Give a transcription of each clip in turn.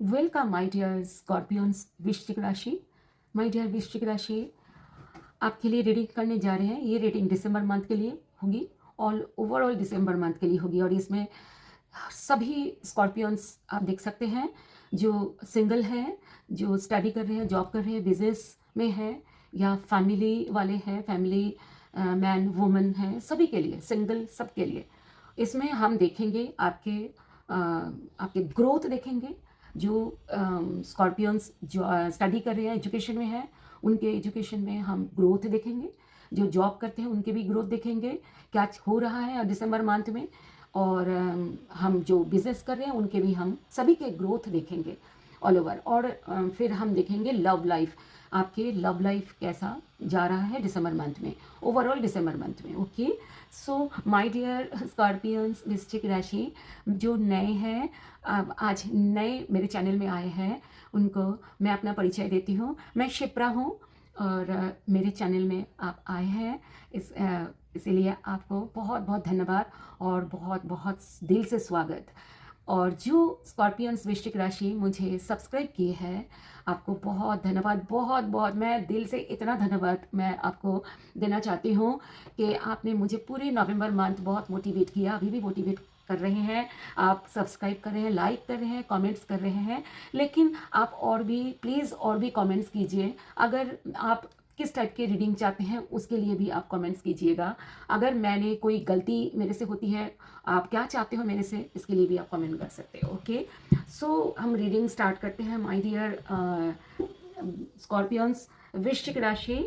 Welcome my dear scorpions वृश्चिक राशि। My dear वृश्चिक राशि, आपके लिए रीडिंग करने जा रहे हैं। ये रीडिंग दिसंबर मंथ के लिए होगी, ऑल ओवरऑल दिसंबर मंथ के लिए होगी। और इसमें सभी स्कॉर्पियंस आप देख सकते हैं जो सिंगल हैं, जो स्टडी कर रहे हैं, जॉब कर रहे हैं, बिजनेस में हैं, या फैमिली वाले हैं, फैमिली मैन वुमेन हैं, सभी के लिए, सिंगल सबके लिए। इसमें हम देखेंगे आपके ग्रोथ देखेंगे। जो स्कॉर्पियंस जो स्टडी कर रहे हैं, एजुकेशन में है, उनके एजुकेशन में हम ग्रोथ देखेंगे। जो जॉब करते हैं उनके भी ग्रोथ देखेंगे, क्या हो रहा है दिसंबर मंथ में। और हम जो बिजनेस कर रहे हैं उनके भी हम सभी के ग्रोथ देखेंगे ऑल ओवर। और फिर हम देखेंगे लव लाइफ, आपके लव लाइफ कैसा जा रहा है दिसंबर मंथ में, ओवरऑल दिसंबर मंथ में। Okay, so my dear scorpions वृश्चिक राशि, जो नए हैं, आज नए मेरे चैनल में आए हैं, उनको मैं अपना परिचय देती हूँ। मैं शिप्रा हूँ और मेरे चैनल में आप आए हैं, इसीलिए आपको बहुत बहुत धन्यवाद और बहुत बहुत दिल से स्वागत। और जो स्कॉर्पियंस वृश्चिक राशि मुझे सब्सक्राइब किए हैं, आपको बहुत धन्यवाद, बहुत बहुत, मैं दिल से इतना धन्यवाद मैं आपको देना चाहती हूँ कि आपने मुझे पूरे नवंबर मंथ बहुत मोटिवेट किया, अभी भी मोटिवेट कर रहे हैं। आप सब्सक्राइब कर रहे हैं, लाइक कर रहे हैं, कमेंट्स कर रहे हैं, लेकिन आप और भी प्लीज़ और भी कमेंट्स कीजिए। अगर आप किस टाइप की रीडिंग चाहते हैं उसके लिए भी आप कमेंट्स कीजिएगा। अगर मैंने कोई गलती मेरे से होती है, आप क्या चाहते हो मेरे से, इसके लिए भी आप कमेंट कर सकते हो। ओके, सो हम रीडिंग स्टार्ट करते हैं माय डियर स्कॉर्पियंस वृश्चिक राशि।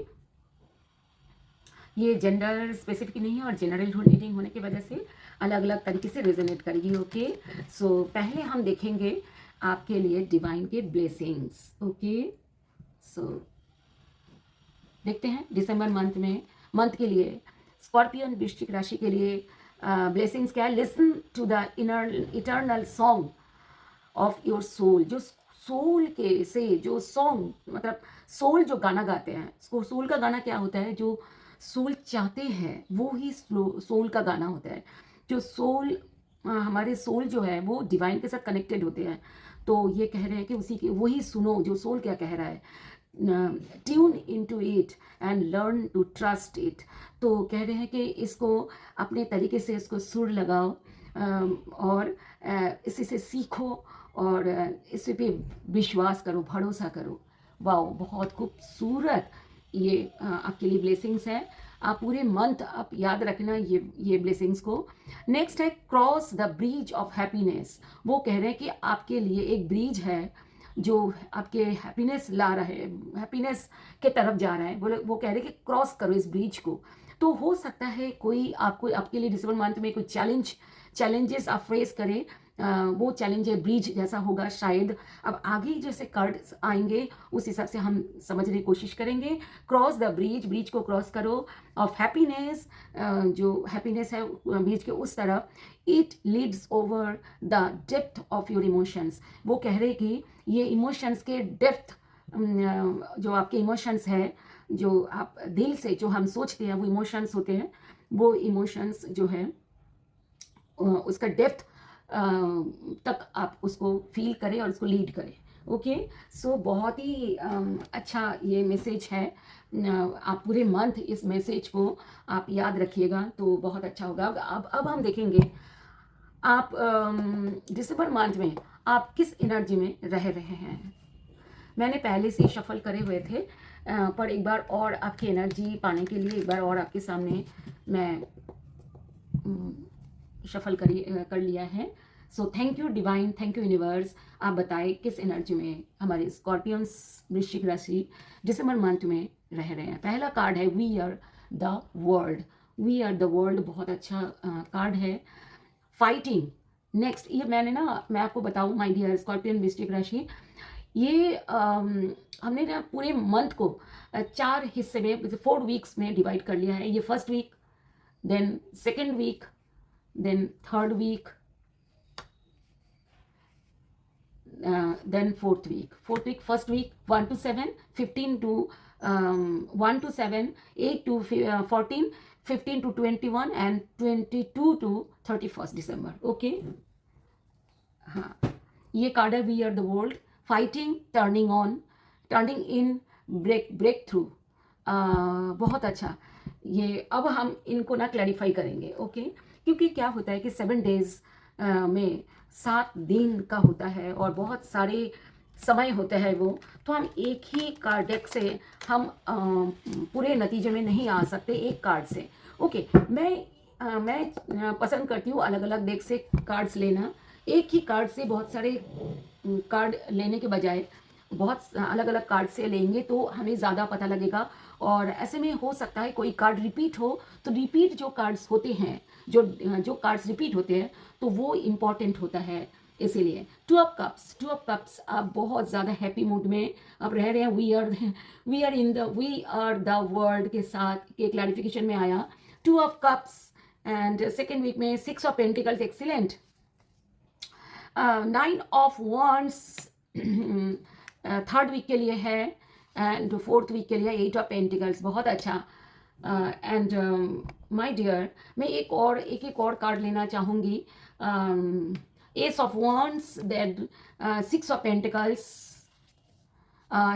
ये जेंडर स्पेसिफिक नहीं है और जनरल रीडिंग होने की वजह से अलग अलग तरीके से रेजोनेट करेगी। ओके, सो पहले हम देखेंगे आपके लिए डिवाइन के ब्लेसिंग्स। ओके, सो देखते हैं दिसंबर मंथ के लिए स्कॉर्पियन वृश्चिक राशि के लिए ब्लेसिंग्स क्या है। Listen to the eternal song of your soul. जो सोल के से जो सॉन्ग, मतलब सोल जो गाना गाते हैं, सोल का गाना क्या होता है, जो सोल चाहते हैं वो ही सोल का गाना होता है। जो सोल हमारे सोल जो है वो डिवाइन के साथ कनेक्टेड होते हैं। तो ये कह रहे हैं कि उसी के वही सुनो जो सोल क्या कह रहा है, tune in to it and learn to trust it. तो कह रहे हैं कि इसको अपने तरीके से इसको सुर लगाओ और इसी से सीखो और इस पे विश्वास करो, भरोसा करो। वाओ, बहुत खूबसूरत ये आपके लिए ब्लेसिंग्स है। आप पूरे मंथ आप याद रखना ये ब्लेसिंग्स को। नेक्स्ट है cross the bridge of happiness. वो कह रहे हैं कि आपके लिए एक ब्रिज है जो आपके हैप्पीनेस ला रहा है, हैप्पीनेस के तरफ जा रहा है। बोले वो कह रहे हैं कि क्रॉस करो इस ब्रिज को। तो हो सकता है कोई आपको आपके लिए दिसंबर मंथ में कोई चैलेंजेस आप फेस करें, वो चैलेंज ब्रिज जैसा होगा शायद। अब आगे जैसे कार्ड्स आएंगे उस हिसाब से हम समझने की कोशिश करेंगे। क्रॉस द ब्रिज को क्रॉस करो ऑफ हैप्पीनेस। जो हैप्पीनेस है ब्रिज के उस तरफ। It leads over the depth of your emotions. वो कह रहे कि ये इमोशंस के डेप्थ, जो आपके इमोशंस है, जो आप दिल से जो हम सोचते हैं वो इमोशंस होते हैं, वो इमोशंस जो है उसका डेप्थ तक आप उसको फील करें और उसको लीड करें। ओके, सो बहुत ही अच्छा ये मैसेज है। आप पूरे मंथ इस मैसेज को आप याद रखिएगा तो बहुत अच्छा होगा। अब हम देखेंगे आप दिसंबर मंथ में आप किस एनर्जी में रह रहे हैं। मैंने पहले से शफल करे हुए थे, पर एक बार और आपकी एनर्जी पाने के लिए एक बार और आपके सामने मैं शफल कर लिया है। So thank you divine, thank you universe. आप बताएं किस एनर्जी में हमारे स्कॉर्पियंस वृश्चिक राशि दिसंबर मंथ में रह रहे हैं। पहला कार्ड है we are the world. We are the world बहुत अच्छा कार्ड है। फाइटिंग नेक्स्ट, ये मैं आपको बताऊं माय डियर स्कॉर्पियन वृश्चिक राशि, ये हमने ना पूरे मंथ को 4 हिस्से में, 4 वीक्स में डिवाइड कर लिया है। ये first week, then second week, then third week, then fourth week. First week 1 to 7, 15 to 1 to 7, 8 to 14, 15 to 21 and 22 to 31st December. Okay, हाँ, ये कार्ड है we are the world, fighting, turning on, turning in, breakthrough. बहुत अच्छा। ये अब हम इनको ना क्लैरिफाई करेंगे, ओके। क्योंकि क्या होता है कि 7 डेज में 7 दिन का होता है और बहुत सारे समय होते हैं वो, तो हम एक ही कार्ड डेक से हम पूरे नतीजे में नहीं आ सकते एक कार्ड से, ओके। मैं पसंद करती हूँ अलग अलग डेक से कार्ड्स लेना। एक ही कार्ड से बहुत सारे कार्ड लेने के बजाय बहुत अलग अलग कार्ड से लेंगे तो हमें ज़्यादा पता लगेगा। और ऐसे में हो सकता है कोई कार्ड रिपीट हो, तो रिपीट जो कार्ड्स होते हैं, जो कार्ड्स रिपीट होते हैं, तो वो इम्पॉर्टेंट होता है। इसीलिए 2 ऑफ कप्स आप बहुत ज़्यादा हैप्पी मूड में आप रह रहे हैं। वी आर द वर्ल्ड के साथ के क्लैरिफिकेशन में आया 2 of cups. And second week में 6 of pentacles, excellent. 9 of wands third week के लिए है, एंड फोर्थ वीक के लिए 8 ऑफ पेंटिकल्स, बहुत अच्छा। एंड माय डियर, मैं एक और कार्ड लेना चाहूँगी। Ace of wands, then 6 of pentacles,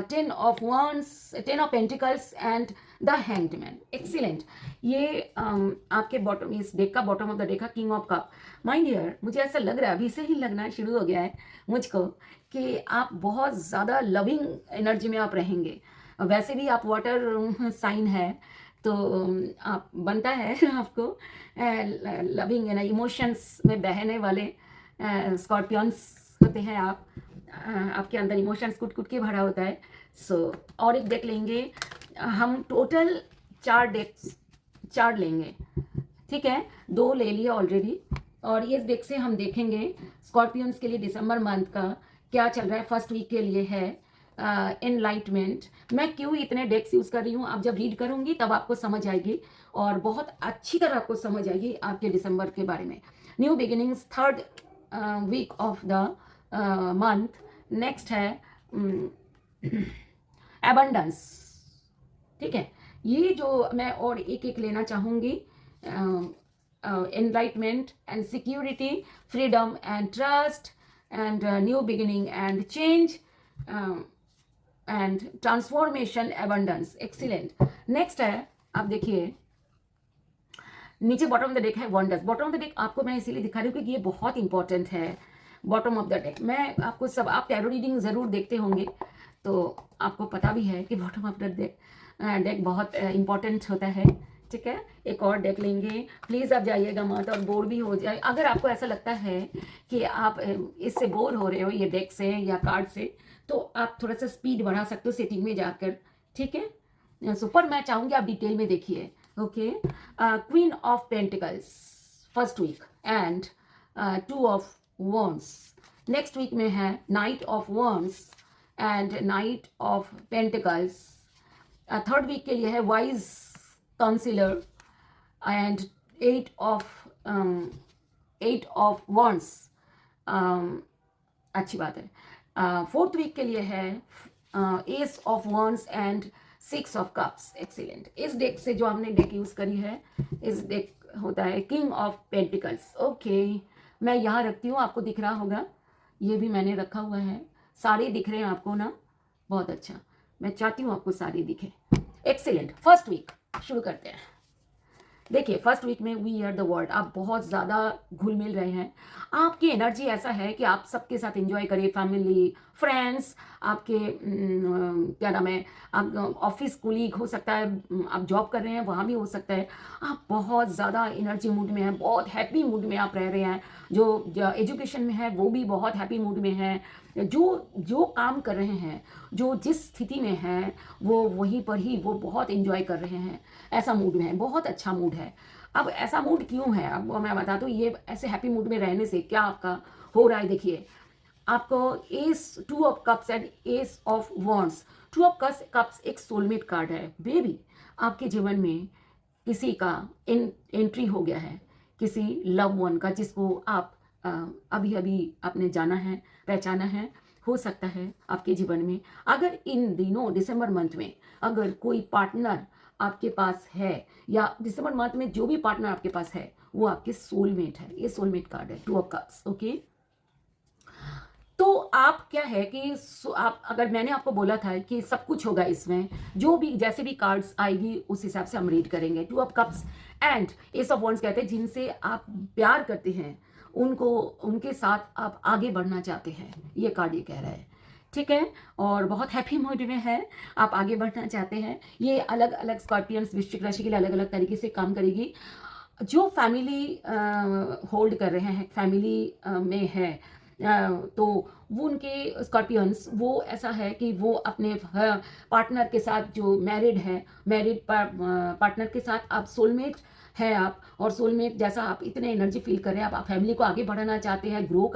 10 of pentacles and the hanged man, excellent. ये आपके बॉटम, इस डेक का बॉटम ऑफ द डेक का king of cup. My dear, मुझे ऐसा लग रहा है, अभी से ही लगना शुरू हो गया है मुझको कि आप बहुत ज़्यादा लविंग एनर्जी में आप रहेंगे। वैसे भी आप वाटर साइन है, तो आप बनता है आपको लविंग है ना, इमोशंस में बहने वाले स्कॉर्पियंस होते हैं आप। आपके अंदर इमोशंस कुट कुट के भरा होता है। सो और एक डेक लेंगे हम, टोटल 4 लेंगे, ठीक है। 2 ले लिए ऑलरेडी, और इस डेक से हम देखेंगे स्कॉर्पियंस के लिए दिसंबर मंथ का क्या चल रहा है। फर्स्ट वीक के लिए है एनलाइटमेंट। मैं क्यों इतने डेक्स यूज़ कर रही हूँ, आप जब रीड करूँगी तब आपको समझ आएगी, और बहुत अच्छी तरह आपको समझ आएगी आपके दिसंबर के बारे में। New beginnings, third week of the month. Next है एबंडेंस, ठीक है। ये जो मैं और एक लेना चाहूँगी, enlightenment and security, freedom and trust, and new beginning and change, and transformation, abundance, excellent. Next है, आप देखिए नीचे बॉटम ऑफ द डेक है wonders. Bottom of the deck आपको मैं इसीलिए दिखा रही हूँ क्योंकि ये बहुत इंपॉर्टेंट है। बॉटम ऑफ द डेक मैं आपको सब, आप टैरो रीडिंग ज़रूर देखते होंगे तो आपको पता भी है कि बॉटम ऑफ द डेक बहुत इंपॉर्टेंट होता है, ठीक है। एक और डेक लेंगे, प्लीज़ आप जाइएगा मत और बोर भी हो जाए। अगर आपको ऐसा लगता है कि आप इससे बोर हो रहे हो ये डेक से या कार्ड से, तो आप थोड़ा सा स्पीड बढ़ा सकते हो सेटिंग में जाकर, ठीक है। सुपर, मैं चाहूँगी आप डिटेल में देखिए, okay. Queen of pentacles first week, and 2 of wands. Next week में है knight of wands and knight of pentacles. Third week के लिए है wise counsellor and 8 of wands, अच्छी बात है। फोर्थ वीक के लिए है ace of wands and 6 of cups, excellent. इस डेक से जो हमने डेक यूज़ करी है, इस डेक होता है किंग ऑफ पेंटिकल्स, ओके। मैं यहाँ रखती हूँ, आपको दिख रहा होगा, ये भी मैंने रखा हुआ है। सारे दिख रहे हैं आपको ना, बहुत अच्छा। मैं चाहती हूँ आपको सारे दिखे, एक्सीलेंट। फर्स्ट वीक शुरू करते हैं। देखिए फर्स्ट वीक में वी आर द वर्ल्ड, आप बहुत ज़्यादा घुल मिल रहे हैं। आपकी एनर्जी ऐसा है कि आप सबके साथ एंजॉय करिए, फैमिली, फ्रेंड्स, आपके क्या नाम है, आप ऑफिस कोलीग हो सकता है, आप जॉब कर रहे हैं वहाँ भी हो सकता है। आप बहुत ज़्यादा एनर्जी मूड में हैं, बहुत हैप्पी मूड में आप रह रहे हैं। जो एजुकेशन में है वो भी बहुत हैप्पी मूड में है। जो काम कर रहे हैं, जो जिस स्थिति में हैं, वो वहीं पर ही वो बहुत एंजॉय कर रहे हैं, ऐसा मूड में है, बहुत अच्छा मूड है। अब ऐसा मूड क्यों है, अब वो मैं बता दूँ, ये ऐसे हैप्पी मूड में रहने से क्या आपका हो रहा है। देखिए आपको S 2 of cups and S of wands. 2 of cups एक सोलमेट कार्ड है बेबी। आपके जीवन में किसी का एंट्री हो गया है, किसी लव वन का, जिसको आप अभी अभी आपने जाना है, पहचाना है। हो सकता है आपके जीवन में अगर इन दिनों दिसंबर मंथ में अगर कोई पार्टनर आपके पास है, या दिसंबर मंथ में जो भी पार्टनर आपके पास है वो आपके सोलमेट है। ये सोलमेट कार्ड है 2 ऑफ कप्स, ओके। तो आप क्या है कि आप, अगर मैंने आपको बोला था कि सब कुछ होगा इसमें, जो भी जैसे भी कार्ड्स आएगी उस हिसाब से हम रीड करेंगे। Two of cups and S of wands कहते हैं जिनसे आप प्यार करते हैं, उनको, उनके साथ आप आगे बढ़ना चाहते हैं, ये कार्ड ये कह रहा है। ठीक है, और बहुत हैप्पी मूड में है, आप आगे बढ़ना चाहते हैं। ये अलग अलग स्कॉर्पियंस वृश्चिक राशि के लिए अलग अलग तरीके से काम करेगी। जो फैमिली होल्ड कर रहे हैं, फैमिली में है, तो वो उनके स्कॉर्पियंस, वो ऐसा है कि वो अपने पार्टनर के साथ, जो मैरिड है, मैरिड पार्टनर के साथ आप सोलमेट है आप, और सोलमेट जैसा आप इतने एनर्जी फील कर रहे हैं, आप फैमिली को आगे बढ़ाना चाहते हैं, ग्रो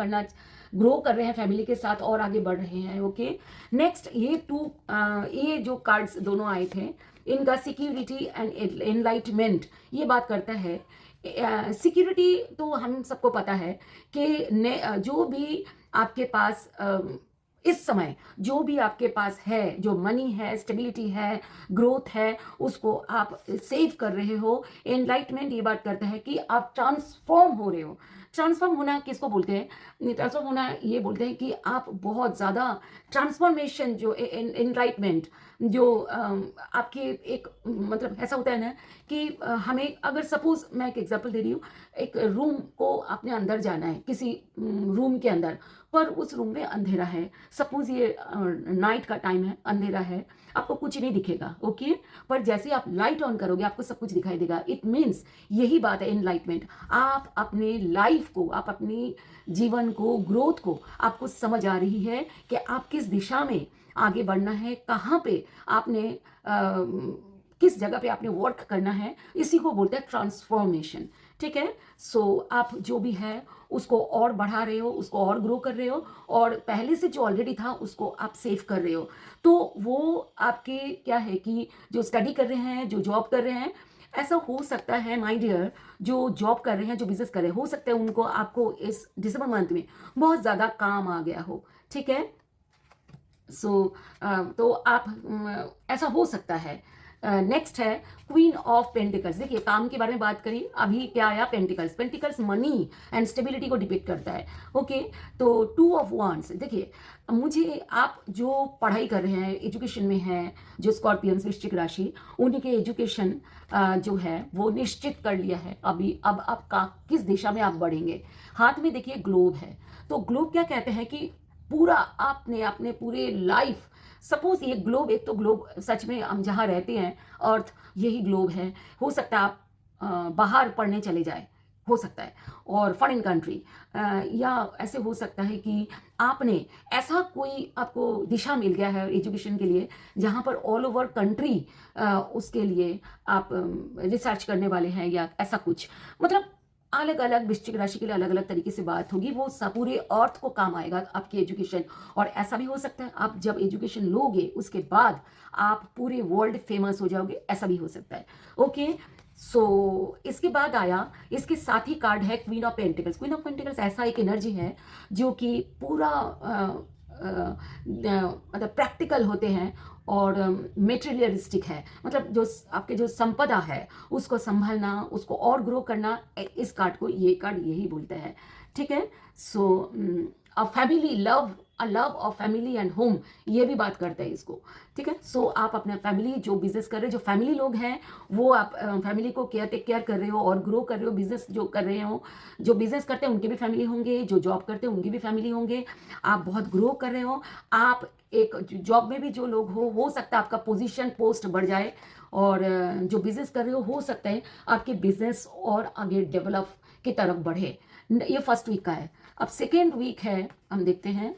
कर रहे हैं फैमिली के साथ और आगे बढ़ रहे हैं। ओके, नेक्स्ट ये जो कार्ड्स दोनों आए थे, इनका सिक्योरिटी एंड एनलाइटमेंट ये बात करता है। सिक्योरिटी तो हम सबको पता है कि जो भी आपके पास इस समय जो भी आपके पास है, जो मनी है, स्टेबिलिटी है, ग्रोथ है, उसको आप सेव कर रहे हो। एनलाइटमेंट ये बात करता है कि आप ट्रांसफॉर्म हो रहे हो। ट्रांसफॉर्म होना किसको बोलते हैं? ट्रांसफॉर्म होना ये बोलते हैं कि आप बहुत ज़्यादा ट्रांसफॉर्मेशन, जो एनलाइटमेंट, जो आपके एक मतलब ऐसा होता है ना कि हमें, अगर सपोज मैं एक एग्जांपल दे रही हूँ, एक रूम को आपने अंदर जाना है, किसी रूम के अंदर, पर उस रूम में अंधेरा है, सपोज ये नाइट का टाइम है, अंधेरा है, आपको कुछ नहीं दिखेगा। ओके, पर जैसे आप लाइट ऑन करोगे आपको सब कुछ दिखाई देगा। इट मीन्स यही बात है एनलाइटमेंट। आप अपने लाइफ को, आप अपनी जीवन को, ग्रोथ को, आपको समझ आ रही है कि आप किस दिशा में आगे बढ़ना है, कहाँ पे आपने किस जगह पे आपने वर्क करना है, इसी को बोलते हैं ट्रांसफॉर्मेशन। ठीक है, सो आप जो भी है उसको और बढ़ा रहे हो, उसको और ग्रो कर रहे हो, और पहले से जो ऑलरेडी था उसको आप सेव कर रहे हो। तो वो आपके क्या है कि जो स्टडी कर रहे हैं, जो जॉब कर रहे हैं, ऐसा हो सकता है माय डियर, जो जॉब कर रहे हैं, जो बिजनेस कर रहे हैं, हो सकता है उनको, आपको इस दिसंबर मंथ में बहुत ज़्यादा काम आ गया हो। ठीक है, सो तो आप ऐसा हो सकता है। नेक्स्ट है क्वीन ऑफ पेंटिकल्स। देखिए, काम के बारे में बात करी, अभी क्या आया? Pentacles. Pentacles money and stability को डिपिक्ट करता है। ओके, तो टू ऑफ वांड्स, देखिए, मुझे, आप जो पढ़ाई कर रहे हैं, एजुकेशन में हैं, जो स्कॉर्पियंस वृश्चिक राशि, उनके एजुकेशन जो है वो निश्चित कर लिया है। अब आपका किस दिशा में आप बढ़ेंगे। हाथ में देखिए ग्लोब है, तो ग्लोब क्या कहते हैं कि पूरा आपने अपने पूरे लाइफ, सपोज ये ग्लोब, एक तो ग्लोब सच में हम जहाँ रहते हैं, अर्थ यही ग्लोब है। हो सकता है आप बाहर पढ़ने चले जाए, हो सकता है, और फॉरेन कंट्री, या ऐसे हो सकता है कि आपने ऐसा कोई, आपको दिशा मिल गया है एजुकेशन के लिए, जहाँ पर ऑल ओवर कंट्री उसके लिए आप रिसर्च करने वाले हैं, या ऐसा कुछ, मतलब अलग अलग वृश्चिक राशि के लिए अलग अलग तरीके से बात होगी। वो पूरे अर्थ को काम आएगा आपकी एजुकेशन। और ऐसा भी हो सकता है आप जब एजुकेशन लोगे उसके बाद आप पूरे वर्ल्ड फेमस हो जाओगे, ऐसा भी हो सकता है। ओके, सो इसके बाद आया, इसके साथ ही कार्ड है queen of pentacles. Queen of pentacles ऐसा एक एनर्जी है जो कि पूरा मतलब प्रैक्टिकल होते हैं, और मेटेरियलिस्टिक है, मतलब जो आपके जो संपदा है उसको संभालना, उसको और ग्रो करना, इस कार्ड को, ये कार्ड यही बोलता है। ठीक है, so a family love, a love of family and home, ये भी बात करता है इसको। ठीक है, सो आप अपना फैमिली, जो बिजनेस कर रहे हैं, जो फैमिली लोग हैं, वो आप फैमिली को टेक केयर कर रहे हो और ग्रो कर रहे हो। बिजनेस जो कर रहे हो, जो बिजनेस करते हैं उनकी भी फैमिली होंगे, जो जॉब करते हैं उनकी भी फैमिली होंगे। आप बहुत ग्रो कर रहे हो। आप एक जॉब में भी जो लोग हो सकता है आपका पोजीशन, पोस्ट बढ़ जाए, और जो बिजनेस कर रहे हो सकता है आपके बिजनेस और आगे डेवलप की तरफ बढ़े। ये फर्स्ट वीक का है। अब सेकेंड वीक है, हम देखते हैं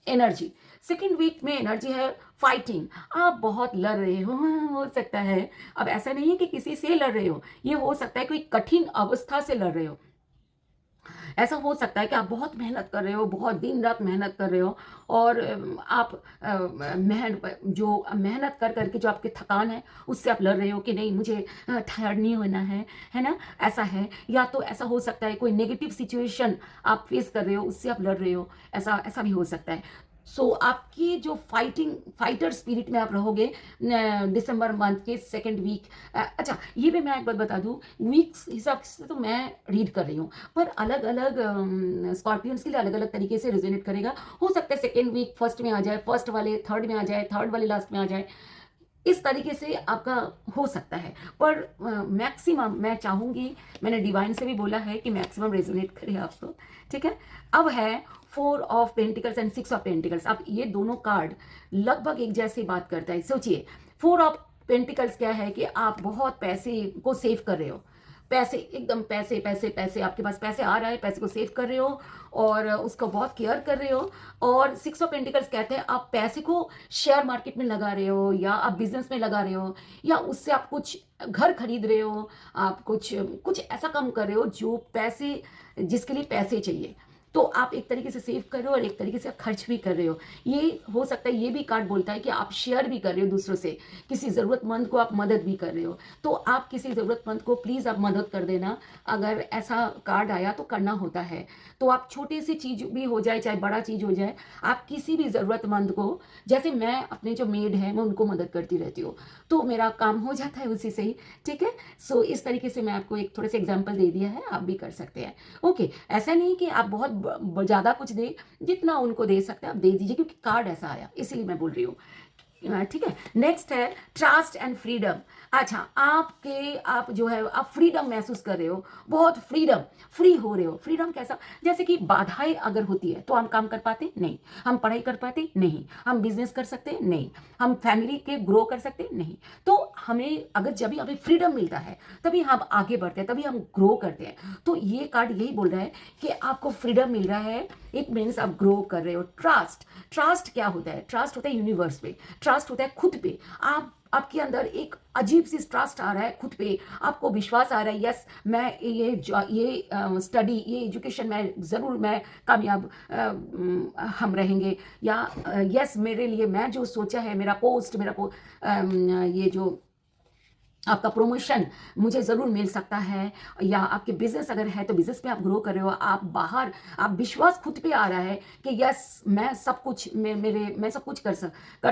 एनर्जी। सेकेंड वीक में एनर्जी है फाइटिंग। आप बहुत लड़ रहे हो सकता है। अब ऐसा नहीं है कि किसी से लड़ रहे हो, ये हो सकता है कोई कठिन अवस्था से लड़ रहे हो। ऐसा हो सकता है कि आप बहुत मेहनत कर रहे हो, बहुत दिन रात मेहनत कर रहे हो, और आप जो मेहनत कर करके जो आपकी थकान है उससे आप लड़ रहे हो कि नहीं, मुझे टायर्ड नहीं होना है ना, ऐसा है। या तो ऐसा हो सकता है कोई नेगेटिव सिचुएशन आप फेस कर रहे हो, उससे आप लड़ रहे हो, ऐसा ऐसा भी हो सकता है। आपकी जो फाइटर स्पिरिट में आप रहोगे दिसंबर मंथ के सेकंड वीक। अच्छा, ये भी मैं एक बात बता दूं, वीक्स हिसाब से तो मैं रीड कर रही हूँ, पर अलग अलग स्कॉर्पियंस के लिए अलग अलग तरीके से रिजोनेट करेगा। हो सकता है सेकंड वीक फर्स्ट में आ जाए, फर्स्ट वाले थर्ड में आ जाए, थर्ड वाले लास्ट में आ जाए, इस तरीके से आपका हो सकता है। पर मैक्सिमम मैं चाहूँगी, मैंने डिवाइन से भी बोला है कि मैक्सिमम रेजोनेट करे आपको, ठीक है। अब है 4 of pentacles and 6 of pentacles. अब ये दोनों कार्ड लगभग एक जैसी बात करता है। सोचिए, 4 ऑफ पेंटिकल्स क्या है कि आप बहुत पैसे को सेव कर रहे हो, पैसे एकदम पैसे पैसे पैसे, आपके पास पैसे आ रहा है, पैसे को सेव कर रहे हो और उसका बहुत केयर कर रहे हो। और 6 ऑफ पेंटिकल्स कहते हैं आप पैसे को शेयर मार्केट में लगा रहे हो, या आप बिजनेस में लगा रहे हो, या उससे आप कुछ घर खरीद रहे हो, आप कुछ कुछ ऐसा काम कर रहे हो जो पैसे, जिसके लिए पैसे चाहिए। तो आप एक तरीके से सेव कर रहे हो और एक तरीके से आप खर्च भी कर रहे हो। ये हो सकता है, ये भी कार्ड बोलता है कि आप शेयर भी कर रहे हो दूसरों से, किसी ज़रूरतमंद को आप मदद भी कर रहे हो। तो आप किसी ज़रूरतमंद को प्लीज़ आप मदद कर देना, अगर ऐसा कार्ड आया तो करना होता है। तो आप छोटी सी चीज़ भी हो जाए चाहे बड़ा चीज़ हो जाए, आप किसी भी ज़रूरतमंद को, जैसे मैं अपने जो मेड है मैं उनको मदद करती रहती हूँ, तो मेरा काम हो जाता है उसी से ही, ठीक है। इस तरीके से मैं आपको एक थोड़े से एग्जाम्पल दे दिया है, आप भी कर सकते हैं। ओके, ऐसा नहीं कि आप बहुत ज़्यादा कुछ दे, जितना उनको दे सकते हैं आप दे दीजिए, क्योंकि कार्ड ऐसा आया इसीलिए मैं बोल रही हूँ, ठीक है। नेक्स्ट है ट्रस्ट एंड फ्रीडम। अच्छा, आप जो है आप फ्रीडम महसूस कर रहे हो, बहुत फ्रीडम, फ्री हो रहे हो। फ्रीडम कैसा, जैसे कि बाधाएं अगर होती है तो हम काम कर पाते नहीं, हम पढ़ाई कर पाते नहीं, हम बिजनेस कर सकते नहीं, हम फैमिली के ग्रो कर सकते नहीं। तो हमें अगर जब भी हमें फ्रीडम मिलता है तभी हम आगे बढ़ते हैं, तभी हम ग्रो करते हैं। तो ये कार्ड यही बोल रहा है कि आपको फ्रीडम मिल रहा है, इट मीन्स आप ग्रो कर रहे हो। ट्रस्ट क्या होता है? ट्रस्ट होता है यूनिवर्स पे, ट्रस्ट होता है खुद पे। आपके अंदर एक अजीब सी ट्रस्ट आ रहा है खुद पे, आपको विश्वास आ रहा है, यस मैं ये स्टडी, ये एजुकेशन में ज़रूर मैं कामयाब हम रहेंगे, या यस मेरे लिए मैं जो सोचा है, ये जो आपका प्रमोशन मुझे ज़रूर मिल सकता है। या आपके बिजनेस अगर है तो बिजनेस में आप ग्रो कर रहे हो, आप विश्वास खुद पे आ रहा है कि यस मैं सब कुछ मैं सब कुछ कर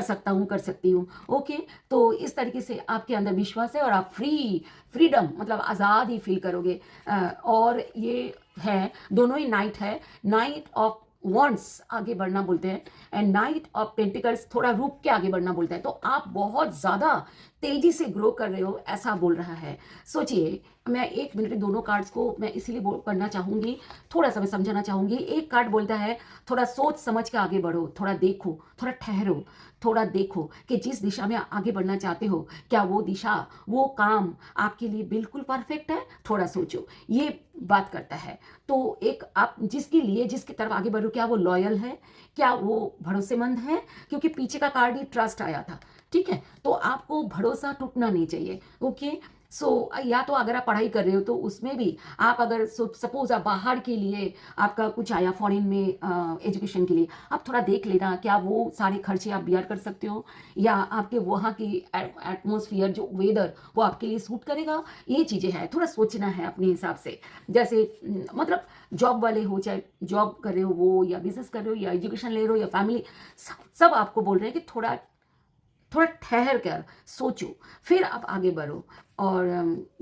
सकता हूँ, कर सकती हूँ। ओके, तो इस तरीके से आपके अंदर विश्वास है और आप फ्रीडम मतलब आज़ाद ही फील करोगे। और ये है, दोनों ही नाइट है, नाइट ऑफ वॉन्ट्स आगे बढ़ना बोलते हैं, एंड नाइट ऑफ पेंटिकल्स थोड़ा रुक के आगे बढ़ना बोलता है। तो आप बहुत ज़्यादा तेजी से ग्रो कर रहे हो ऐसा बोल रहा है। सोचिए, मैं 1 मिनट दोनों कार्ड्स को मैं इसीलिए पढ़ना चाहूँगी, थोड़ा सा मैं समझाना चाहूँगी। एक कार्ड बोलता है थोड़ा सोच समझ के आगे बढ़ो, थोड़ा देखो, थोड़ा ठहरो, थोड़ा देखो कि जिस दिशा में आगे बढ़ना चाहते हो, क्या वो दिशा, वो काम आपके लिए बिल्कुल परफेक्ट है, थोड़ा सोचो, ये बात करता है। तो एक आप जिसकी तरफ आगे बढ़ो, क्या वो लॉयल है, क्या वो भरोसेमंद है, क्योंकि पीछे का कार्ड ही ट्रस्ट आया था, ठीक है। तो आपको भरोसा टूटना नहीं चाहिए। ओके, या तो अगर आप पढ़ाई कर रहे हो तो उसमें भी आप अगर सपोज आप बाहर के लिए आपका कुछ आया फॉरेन में एजुकेशन के लिए, आप थोड़ा देख लेना क्या वो सारे खर्चे आप बियर कर सकते हो, या आपके वहाँ की एटमोसफियर जो वेदर वो आपके लिए सूट करेगा। ये चीज़ें हैं, थोड़ा सोचना है अपने हिसाब से। जैसे मतलब जॉब वाले हो, चाहे जॉब कर रहे हो वो, या बिजनेस कर रहे हो, या एजुकेशन ले रहे हो, या फैमिली, सब आपको बोल रहे हैं कि थोड़ा थोड़ा ठहर कर सोचो, फिर आप आगे बढ़ो। और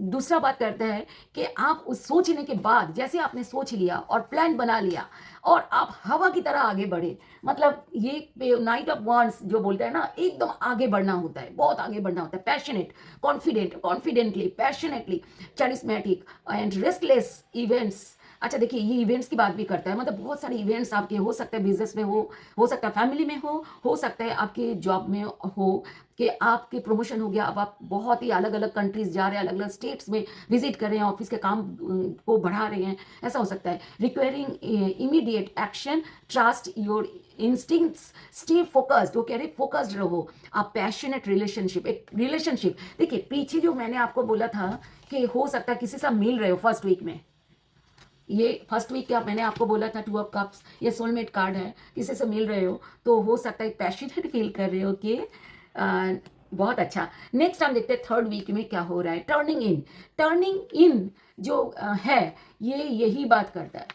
दूसरा बात करता है कि आप उस सोचने के बाद, जैसे आपने सोच लिया और प्लान बना लिया और आप हवा की तरह आगे बढ़े, मतलब ये नाइट ऑफ वांड्स जो बोलते हैं ना, एकदम आगे बढ़ना होता है, बहुत आगे बढ़ना होता है, passionate, confidently, passionately, charismatic and restless events. अच्छा देखिए, ये इवेंट्स की बात भी करता है, मतलब बहुत सारे इवेंट्स आपके हो सकते हैं, बिजनेस में हो सकता है फैमिली में हो सकता है आपके जॉब में हो, कि आपके प्रमोशन हो गया, अब आप बहुत ही अलग अलग कंट्रीज जा रहे हैं, अलग अलग स्टेट्स में विजिट कर रहे हैं, ऑफिस के काम को बढ़ा रहे हैं, ऐसा हो सकता है। Requiring immediate action, trust your instincts, stay focused, वो कह रहे फोकस्ड रहो। आप पैशनेट एक रिलेशनशिप, देखिए पीछे जो मैंने आपको बोला था कि हो सकता है किसी से मिल रहे हो फर्स्ट वीक में, ये फर्स्ट वीक का मैंने आपको बोला था 2 ऑफ कप्स, ये सोलमेट कार्ड है, किसी से मिल रहे हो तो हो सकता है पैशनेट फील कर रहे हो कि बहुत अच्छा। नेक्स्ट हम देखते हैं थर्ड वीक में क्या हो रहा है। टर्निंग इन जो है ये यही बात करता है,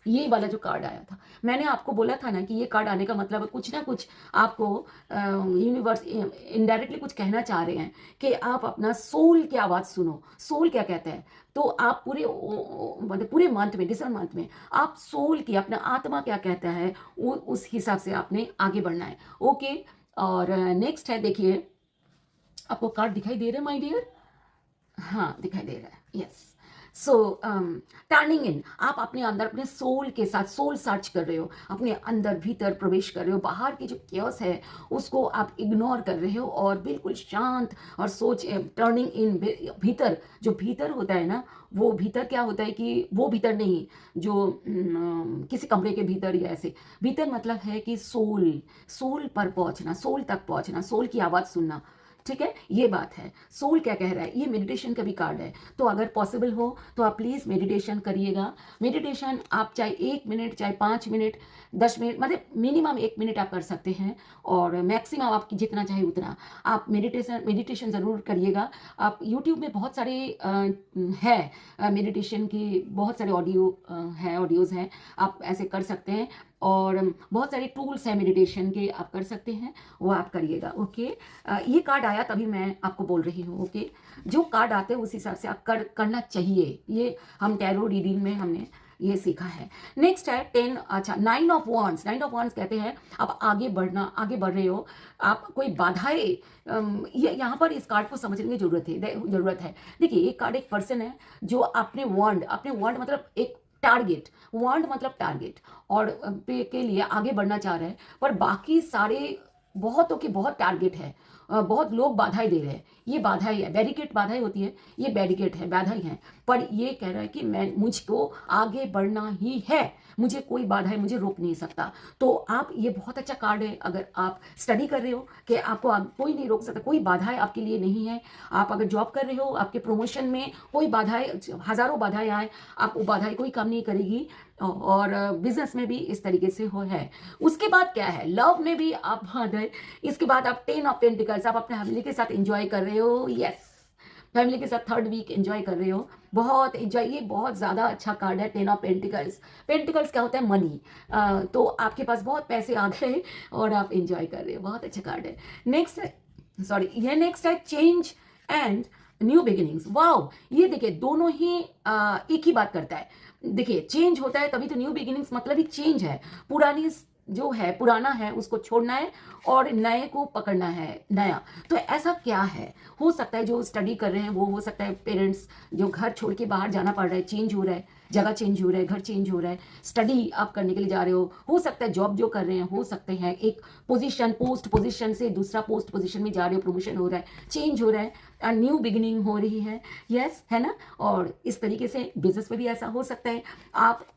ये वाला जो कार्ड आया था, मैंने आपको बोला था ना कि ये कार्ड आने का मतलब कुछ ना कुछ आपको यूनिवर्स इनडायरेक्टली कुछ कहना चाह रहे हैं कि आप अपना सोल की आवाज़ सुनो। सोल क्या कहता है? तो आप पूरे मतलब पूरे मंथ में, दिसंबर मंथ में आप सोल की, अपना आत्मा क्या कहता है वो उस हिसाब से आपने आगे बढ़ना है। ओके, और नेक्स्ट है, देखिए आपको कार्ड दिखाई दे रहा है माय डियर? हाँ, दिखाई दे रहा है, यस। सो टर्निंग इन, आप अपने अंदर अपने सोल के साथ सोल सर्च कर रहे हो, अपने अंदर भीतर प्रवेश कर रहे हो, बाहर की जो क्योस है उसको आप इग्नोर कर रहे हो और बिल्कुल शांत और सोच टर्निंग इन भीतर, जो भीतर होता है ना, वो भीतर क्या होता है कि वो भीतर नहीं जो किसी कमरे के भीतर या ऐसे भीतर, मतलब है कि सोल, सोल पर पहुंचना, सोल तक पहुंचना, सोल की आवाज़ सुनना। ठीक है, ये बात है। सोल क्या कह रहा है, ये मेडिटेशन का भी कार्ड है, तो अगर पॉसिबल हो तो आप प्लीज़ मेडिटेशन करिएगा। मेडिटेशन आप चाहे 1 मिनट, चाहे 5 मिनट, 10 मिनट, मतलब मिनिमम 1 मिनट आप कर सकते हैं, और मैक्सिमम आप जितना चाहे उतना आप मेडिटेशन मेडिटेशन ज़रूर करिएगा। आप यूट्यूब में बहुत सारे है मेडिटेशन की, बहुत सारे ऑडियोज़ हैं, आप ऐसे कर सकते हैं, और बहुत सारे टूल्स हैं मेडिटेशन के, आप कर सकते हैं, वो आप करिएगा। ओके, ये कार्ड आया तभी मैं आपको बोल रही हूँ। ओके, जो कार्ड आते हैं उस हिसाब से आप करना चाहिए। ये हम टैरो रीडिंग में हमने ये सीखा है। नेक्स्ट है 10, अच्छा 9 ऑफ वांड्स। 9 ऑफ वांड्स कहते हैं आप आगे बढ़ना, आगे बढ़ रहे हो, आप कोई बाधाएं, ये यहाँ पर इस कार्ड को समझने की जरूरत है। देखिए, एक कार्ड एक पर्सन है जो अपने वांड मतलब एक टारगेट, वांड मतलब टारगेट, और पे के लिए आगे बढ़ना चाह रहे हैं, पर बाकी सारे बहुतों के बहुत टारगेट है, बहुत लोग बाधाएं दे रहे हैं, ये बाधाएं है, बैरिकेड बाधाएं होती है, ये बैरिकेड है, बाधाएं हैं, पर ये कह रहा है कि मुझको आगे बढ़ना ही है, मुझे कोई बाधाएं मुझे रोक नहीं सकता। तो आप, ये बहुत अच्छा कार्ड है अगर आप स्टडी कर रहे हो कि आपको कोई नहीं रोक सकता, कोई बाधाएं आपके लिए नहीं है। आप अगर जॉब कर रहे हो, आपके प्रमोशन में कोई बाधाएं, हजारों बाधाएं आए, आप वो बाधाएं कोई कम नहीं करेगी, और बिजनेस में भी इस तरीके से हो है। उसके बाद क्या है, लव में भी आप बाधाएं, इसके बाद आप 10 ऑफ पेंटिकल्स, आप अपने फैमिली के साथ एंजॉय कर रहे हो, यस, फैमिली के साथ 3rd वीक एंजॉय कर रहे हो, बहुत एंजॉय, ये बहुत ज़्यादा अच्छा कार्ड है 10 ऑफ पेंटिकल्स। पेंटिकल्स क्या होता है, मनी, तो आपके पास बहुत पैसे आ गए और आप एंजॉय कर रहे हो, बहुत अच्छा कार्ड है। नेक्स्ट है, सॉरी, ये नेक्स्ट है change and new beginnings. Wow, ये देखिए दोनों ही एक ही बात करता है। देखिए, चेंज होता है तभी तो न्यू बिगिनिंग्स, मतलब ही चेंज है। पुरानी जो है, पुराना है उसको छोड़ना है और नए को पकड़ना है, नया। तो ऐसा क्या है, हो सकता है जो स्टडी कर रहे हैं वो, हो सकता है पेरेंट्स जो घर छोड़ के बाहर जाना पड़ रहा है, चेंज हो रहा है, जगह चेंज हो रहा है, घर चेंज हो रहा है, स्टडी आप करने के लिए जा रहे हो सकता है जॉब जो कर रहे हैं, हो सकते हैं एक पोजीशन, पोस्ट पोजीशन से दूसरा पोस्ट पोजीशन में जा रहे हो, प्रमोशन हो रहा है, चेंज हो रहा है, न्यू बिगिनिंग हो रही है, यस, है ना। और इस तरीके से बिजनेस में भी ऐसा हो सकता है, आप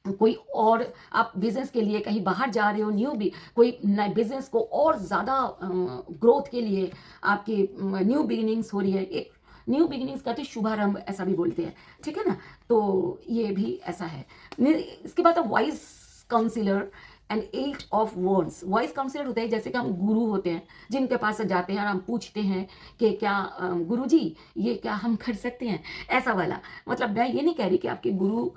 कोई और, आप बिजनेस के लिए कहीं बाहर जा रहे हो, कोई नए बिजनेस को और ज़्यादा ग्रोथ के लिए आपकी न्यू बिगिनिंग्स हो रही है। एक न्यू बिगिनिंग्स का तो शुभारंभ ऐसा भी बोलते हैं, ठीक है ना। तो ये भी ऐसा है। इसके बाद wise counsellor and 8 of wands. Wise counsellor होते हैं जैसे कि हम गुरु होते हैं, जिनके पास जाते हैं और हम पूछते हैं कि क्या गुरु जी ये क्या हम कर सकते हैं, ऐसा वाला। मतलब मैं ये नहीं कह रही कि आपके गुरु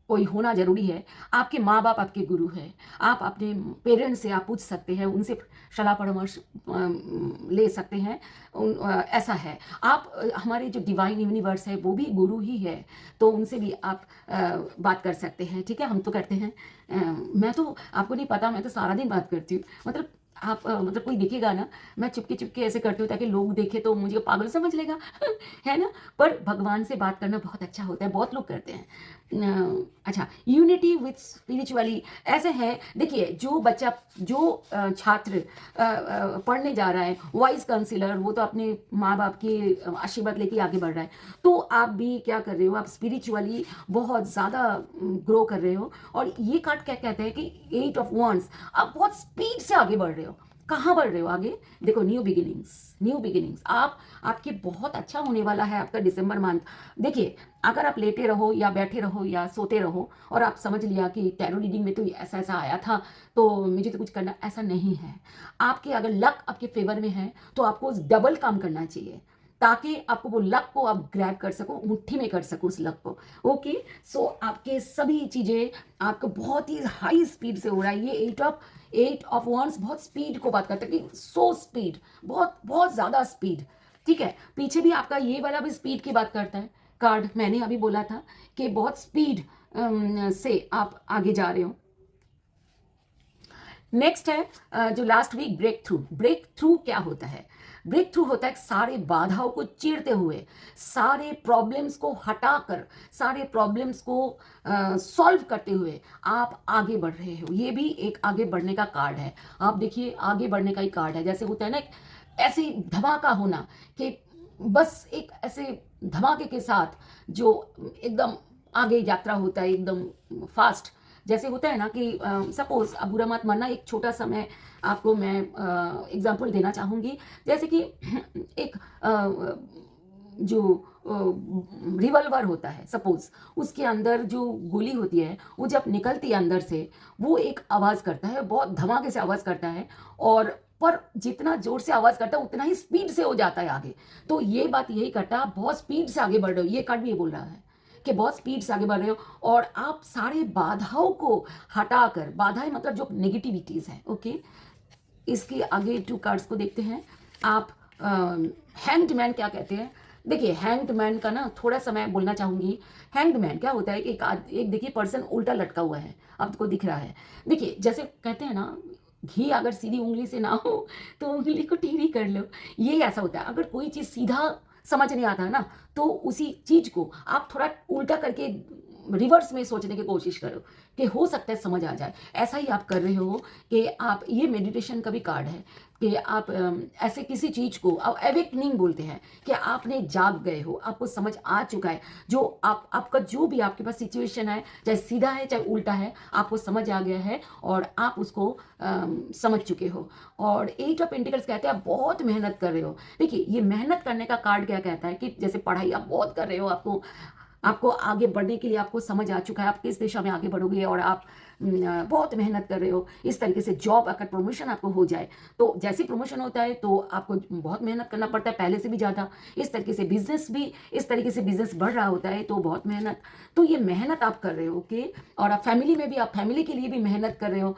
कोई होना जरूरी है, आपके माँ बाप आपके गुरु हैं, आप अपने पेरेंट्स से आप पूछ सकते हैं, उनसे सलाह परामर्श ले सकते हैं, ऐसा है। आप हमारे जो डिवाइन यूनिवर्स है वो भी गुरु ही है, तो उनसे भी आप बात कर सकते हैं, ठीक है, हम तो करते हैं। मैं तो, आपको नहीं पता, मैं तो सारा दिन बात करती हूँ, मतलब आप मतलब कोई देखेगा ना, मैं चुपके चुपके ऐसे करती हूँ ताकि लोग देखे तो मुझे पागल समझ लेगा है ना। पर भगवान से बात करना बहुत अच्छा होता है, बहुत लोग करते हैं। अच्छा, यूनिटी विथ स्पिरिचुअली ऐसे है। देखिए, जो बच्चा, जो छात्र पढ़ने जा रहा है, वाइज काउंसिलर, वो तो अपने माँ बाप के आशीर्वाद लेके आगे बढ़ रहा है, तो आप भी क्या कर रहे हो, आप स्पिरिचुअली बहुत ज़्यादा ग्रो कर रहे हो। और ये कार्ड क्या कहते हैं कि 8 ऑफ वांड्स, आप बहुत स्पीड से आगे बढ़ रहे हो। कहाँ बढ़ रहे हो आगे, देखो, न्यू बिगिनिंग्स, न्यू बिगिनिंग्स, आपके बहुत अच्छा होने वाला है आपका दिसंबर मंथ। देखिए, अगर आप लेटे रहो या बैठे रहो या सोते रहो और आप समझ लिया कि टैरो रीडिंग में तो ऐसा ऐसा आया था तो मुझे तो कुछ करना, ऐसा नहीं है। आपके अगर लक आपके फेवर में है तो आपको डबल काम करना चाहिए, ताकि आपको वो लक को आप ग्रैब कर सको, मुट्ठी में कर सको उस लक को। ओके, सो आपके सभी चीज़ें आपको बहुत ही हाई स्पीड से हो रहा है। ये एट ऑफ वंस बहुत स्पीड को बात करता है कि सो स्पीड, बहुत बहुत ज़्यादा स्पीड। ठीक है, पीछे भी आपका ये वाला भी स्पीड की बात करता है कार्ड। मैंने अभी बोला था कि बहुत स्पीड से आप आगे जा रहे हो। नेक्स्ट है जो last week breakthrough. Breakthrough क्या होता है? ब्रेक थ्रू होता है सारे बाधाओं को चीरते हुए, सारे प्रॉब्लम्स को हटाकर, सारे प्रॉब्लम्स को सॉल्व करते हुए आप आगे बढ़ रहे हो। ये भी एक आगे बढ़ने का कार्ड है। आप देखिए, आगे बढ़ने का ही कार्ड है। जैसे होता है ना ऐसे धमाका होना, कि बस एक ऐसे धमाके के साथ जो एकदम आगे यात्रा होता है एकदम फास्ट। जैसे होता है ना कि सपोज, अब बुरा मत मानना, एक छोटा सा मैं एग्जांपल देना चाहूँगी। जैसे कि एक जो रिवॉल्वर होता है सपोज, उसके अंदर जो गोली होती है वो जब निकलती है अंदर से, वो एक आवाज़ करता है, बहुत धमाके से आवाज़ करता है, और पर जितना जोर से आवाज़ करता है उतना ही स्पीड से हो जाता है आगे। तो ये बात यही करता है, आप बहुत स्पीड से आगे बढ़ रहे हो। ये कार्ड भी ये बोल रहा है कि बहुत स्पीड से आगे बढ़ रहे हो, और आप सारे बाधाओं को हटाकर, बाधाएं मतलब जो नेगेटिविटीज़ है। ओके, इसके आगे 2 कार्ड्स को देखते हैं। आप हैंग्ड मैन क्या कहते हैं? देखिए, हैंग्ड मैन का ना थोड़ा सा मैं बोलना चाहूँगी। हैंग्ड मैन क्या होता है कि एक देखिए पर्सन उल्टा लटका हुआ है, आपको दिख रहा है। देखिए, जैसे कहते हैं ना, घी अगर सीधी उंगली से ना हो तो उंगली को टेढ़ी कर लो। ये ऐसा होता है, अगर कोई चीज़ सीधा समझ नहीं आता है ना, तो उसी चीज़ को आप थोड़ा उल्टा करके रिवर्स में सोचने की कोशिश करो कि हो सकता है समझ आ जाए। ऐसा ही आप कर रहे हो कि आप, ये मेडिटेशन का भी कार्ड है कि आप ऐसे किसी चीज़ को अवेकनिंग बोलते हैं, कि आपने जाग गए हो, आपको समझ आ चुका है, जो आपका जो भी आपके पास सिचुएशन है, चाहे सीधा है चाहे उल्टा है, आपको समझ आ गया है और आप उसको समझ चुके हो। और 8 ऑफ पेंटिकल्स कहते हैं आप बहुत मेहनत कर रहे हो। देखिए, ये मेहनत करने का कार्ड क्या कहता है कि जैसे पढ़ाई आप बहुत कर रहे हो, आपको आगे बढ़ने के लिए आपको समझ आ चुका है आप किस दिशा में आगे बढ़ोगे, और आप बहुत मेहनत कर रहे हो। इस तरीके से जॉब, अगर प्रमोशन आपको हो जाए, तो जैसे प्रमोशन होता है तो आपको बहुत मेहनत करना पड़ता है, पहले से भी ज़्यादा। इस तरीके से बिजनेस भी, इस तरीके से बिजनेस बढ़ रहा होता है तो बहुत मेहनत। तो ये मेहनत आप कर रहे हो। ओके, और आप फैमिली में भी, आप फैमिली के लिए भी मेहनत कर रहे हो,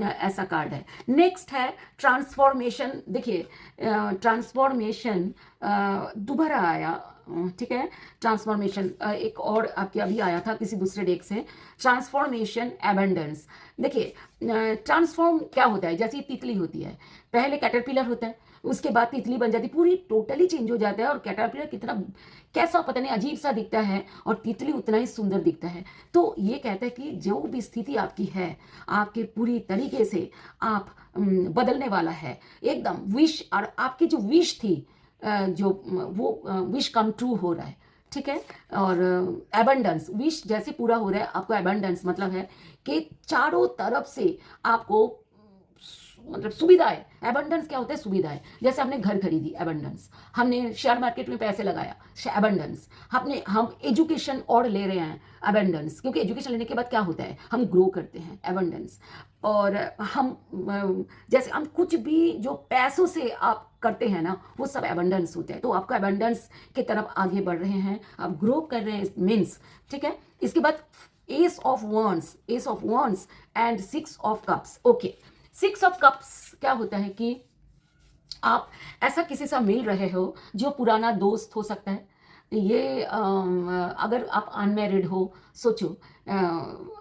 ऐसा कार्ड है। नेक्स्ट है ट्रांसफॉर्मेशन। देखिए, ट्रांसफॉर्मेशन दोबारा आया। ठीक है, ट्रांसफॉर्मेशन एक और आपके अभी आया था किसी दूसरे डेक से, ट्रांसफॉर्मेशन एबंडेंस। देखिए, ट्रांसफॉर्म क्या होता है? जैसे तितली होती है, पहले कैटरपिलर होता है, उसके बाद तितली बन जाती, पूरी टोटली चेंज हो जाता है। और कैटरपिलर कितना कैसा पता नहीं अजीब सा दिखता है, और तितली उतना ही सुंदर दिखता है। तो ये कहता है कि जो भी स्थिति आपकी है, आपके पूरी तरीके से आप बदलने वाला है एकदम। विश, और आपकी जो विश थी, जो वो विश कम ट्रू हो रहा है। ठीक है, और एबंडेंस, विश जैसे पूरा हो रहा है, आपको एबंडेंस मतलब है कि चारों तरफ से आपको मतलब सुविधाएं। एबंडेंस क्या होता है? सुविधाएं। जैसे हमने घर खरीदी, एबंडेंस। हमने शेयर मार्केट में पैसे लगाया, एबंडेंस। हम एजुकेशन और ले रहे हैं, एबंडेंस। क्योंकि एजुकेशन लेने के बाद क्या होता है, हम ग्रो करते हैं, एबंडेंस। और हम जैसे हम कुछ भी जो पैसों से आप करते हैं ना, वो सब एबंडेंस होते हैं। तो आपका एबंडेंस की तरफ आगे बढ़ रहे हैं, आप ग्रो कर रहे हैं, मीन्स। ठीक है, इसके बाद S of wands and 6 of cups. Okay, 6 of cups क्या होता है कि आप ऐसा किसी से मिल रहे हो जो पुराना दोस्त हो सकता है। ये अगर आप अनमैरिड हो, सोचो,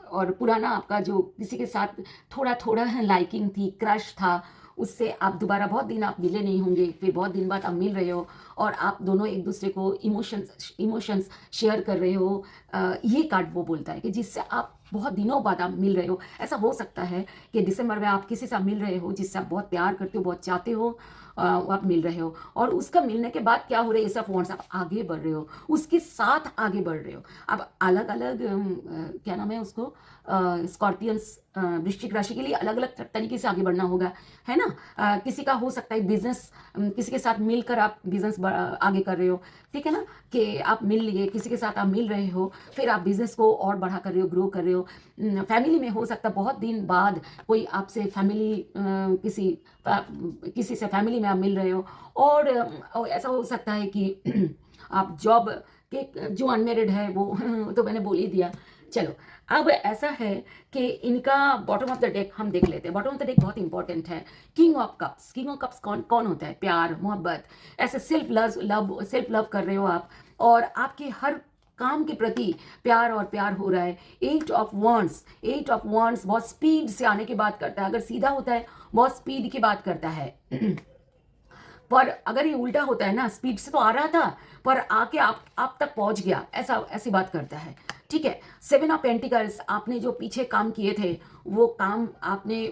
और पुराना आपका जो किसी के साथ थोड़ा थोड़ा लाइकिंग थी, क्रश था, उससे आप दोबारा बहुत दिन आप मिले नहीं होंगे, फिर बहुत दिन बाद आप मिल रहे हो, और आप दोनों एक दूसरे को इमोशंस शेयर कर रहे हो। ये कार्ड वो बोलता है कि जिससे आप बहुत दिनों बाद आप मिल रहे हो। ऐसा हो सकता है कि दिसंबर में आप किसी से मिल रहे हो जिससे आप बहुत प्यार करते हो, बहुत चाहते हो, आप मिल रहे हो, और उसका मिलने के बाद क्या हो रहा है, ये सब फोन्स आप आगे बढ़ रहे हो, उसके साथ आगे बढ़ रहे हो। अब अलग अलग क्या नाम है उसको, स्कॉर्पियंस वृश्चिक राशि के लिए अलग अलग तरीके से आगे बढ़ना होगा, है ना। किसी का हो सकता है बिजनेस, किसी के साथ मिलकर आप बिजनेस आगे कर रहे हो, ठीक है ना, कि आप मिल लिए, किसी के साथ आप मिल रहे हो, फिर आप बिजनेस को और बढ़ा कर रहे हो, ग्रो कर रहे हो। फैमिली में हो सकता है बहुत दिन बाद कोई आपसे फैमिली किसी से फैमिली में आप मिल रहे हो, और ऐसा हो सकता है कि आप जॉब के जो अनमेरिड है वो तो मैंने बोल ही दिया। चलो, अब ऐसा है कि इनका बॉटम ऑफ द डेक हम देख लेते हैं। बॉटम ऑफ द डेक बहुत इंपॉर्टेंट है। King of cups, king of cups कौन कौन होता है? प्यार, मोहब्बत, ऐसे सेल्फ लव कर रहे हो आप, और आपके हर काम के प्रति प्यार और प्यार हो रहा है। एट ऑफ वॉन्ड्स बहुत स्पीड से आने की बात करता है। अगर सीधा होता है बहुत स्पीड की बात करता है पर अगर ये उल्टा होता है ना, स्पीड से तो आ रहा था पर आके आप तक पहुंच गया, ऐसी बात करता है, ठीक है। सेवन ऑफ पेंटिकल्स, आपने जो पीछे काम किए थे वो काम आपने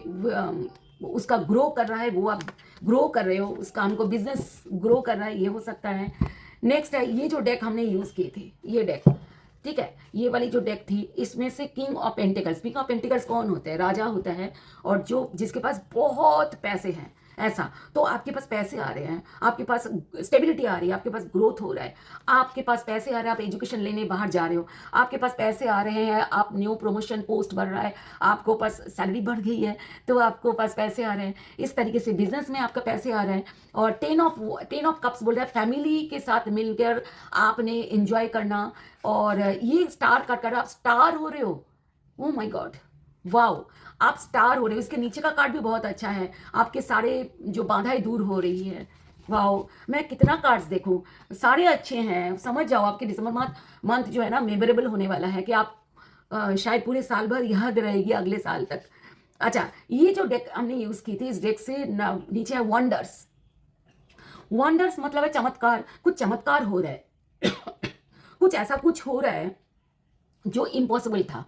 उसका ग्रो कर रहा है, वो आप ग्रो कर रहे हो उस काम को, बिजनेस ग्रो कर रहा है, ये हो सकता है। नेक्स्ट है ये जो डेक हमने यूज किए थे, ये डेक, ठीक है, ये वाली जो डेक थी, इसमें से किंग ऑफ पेंटिकल्स कौन होता है? राजा होता है, और जो जिसके पास बहुत पैसे हैं, ऐसा। तो आपके पास पैसे आ रहे हैं, आपके पास स्टेबिलिटी आ रही है, आपके पास ग्रोथ हो रहा है, आपके पास पैसे आ रहे हैं, आप एजुकेशन लेने बाहर जा रहे हो, आपके पास पैसे आ रहे हैं, आप न्यू प्रमोशन पोस्ट बढ़ रहा है, आपको पास सैलरी बढ़ गई है तो आपको पास पैसे आ रहे हैं। इस तरीके से बिजनेस में आपका पैसे आ रहे हैं। और टेन ऑफ कप्स बोल रहा है फैमिली के साथ मिलकर आपने एंजॉय करना, और ये स्टार कर आप स्टार हो रहे हो। ओ माय गॉड, वाओ, आप स्टार हो रहे हो। इसके नीचे का कार्ड भी बहुत अच्छा है, आपके सारे जो बाधाएं दूर हो रही है। वाओ, मैं कितना कार्ड्स देखूं, सारे अच्छे हैं। समझ जाओ, आपके दिसंबर मंथ जो है ना मेमोरेबल होने वाला है, कि आप शायद पूरे साल भर याद रहेगी अगले साल तक। अच्छा, ये जो डेक हमने यूज की थी, इस डेक से नीचे है वंडर्स मतलब है चमत्कार, कुछ चमत्कार हो रहा है कुछ ऐसा कुछ हो रहा है जो इम्पॉसिबल था।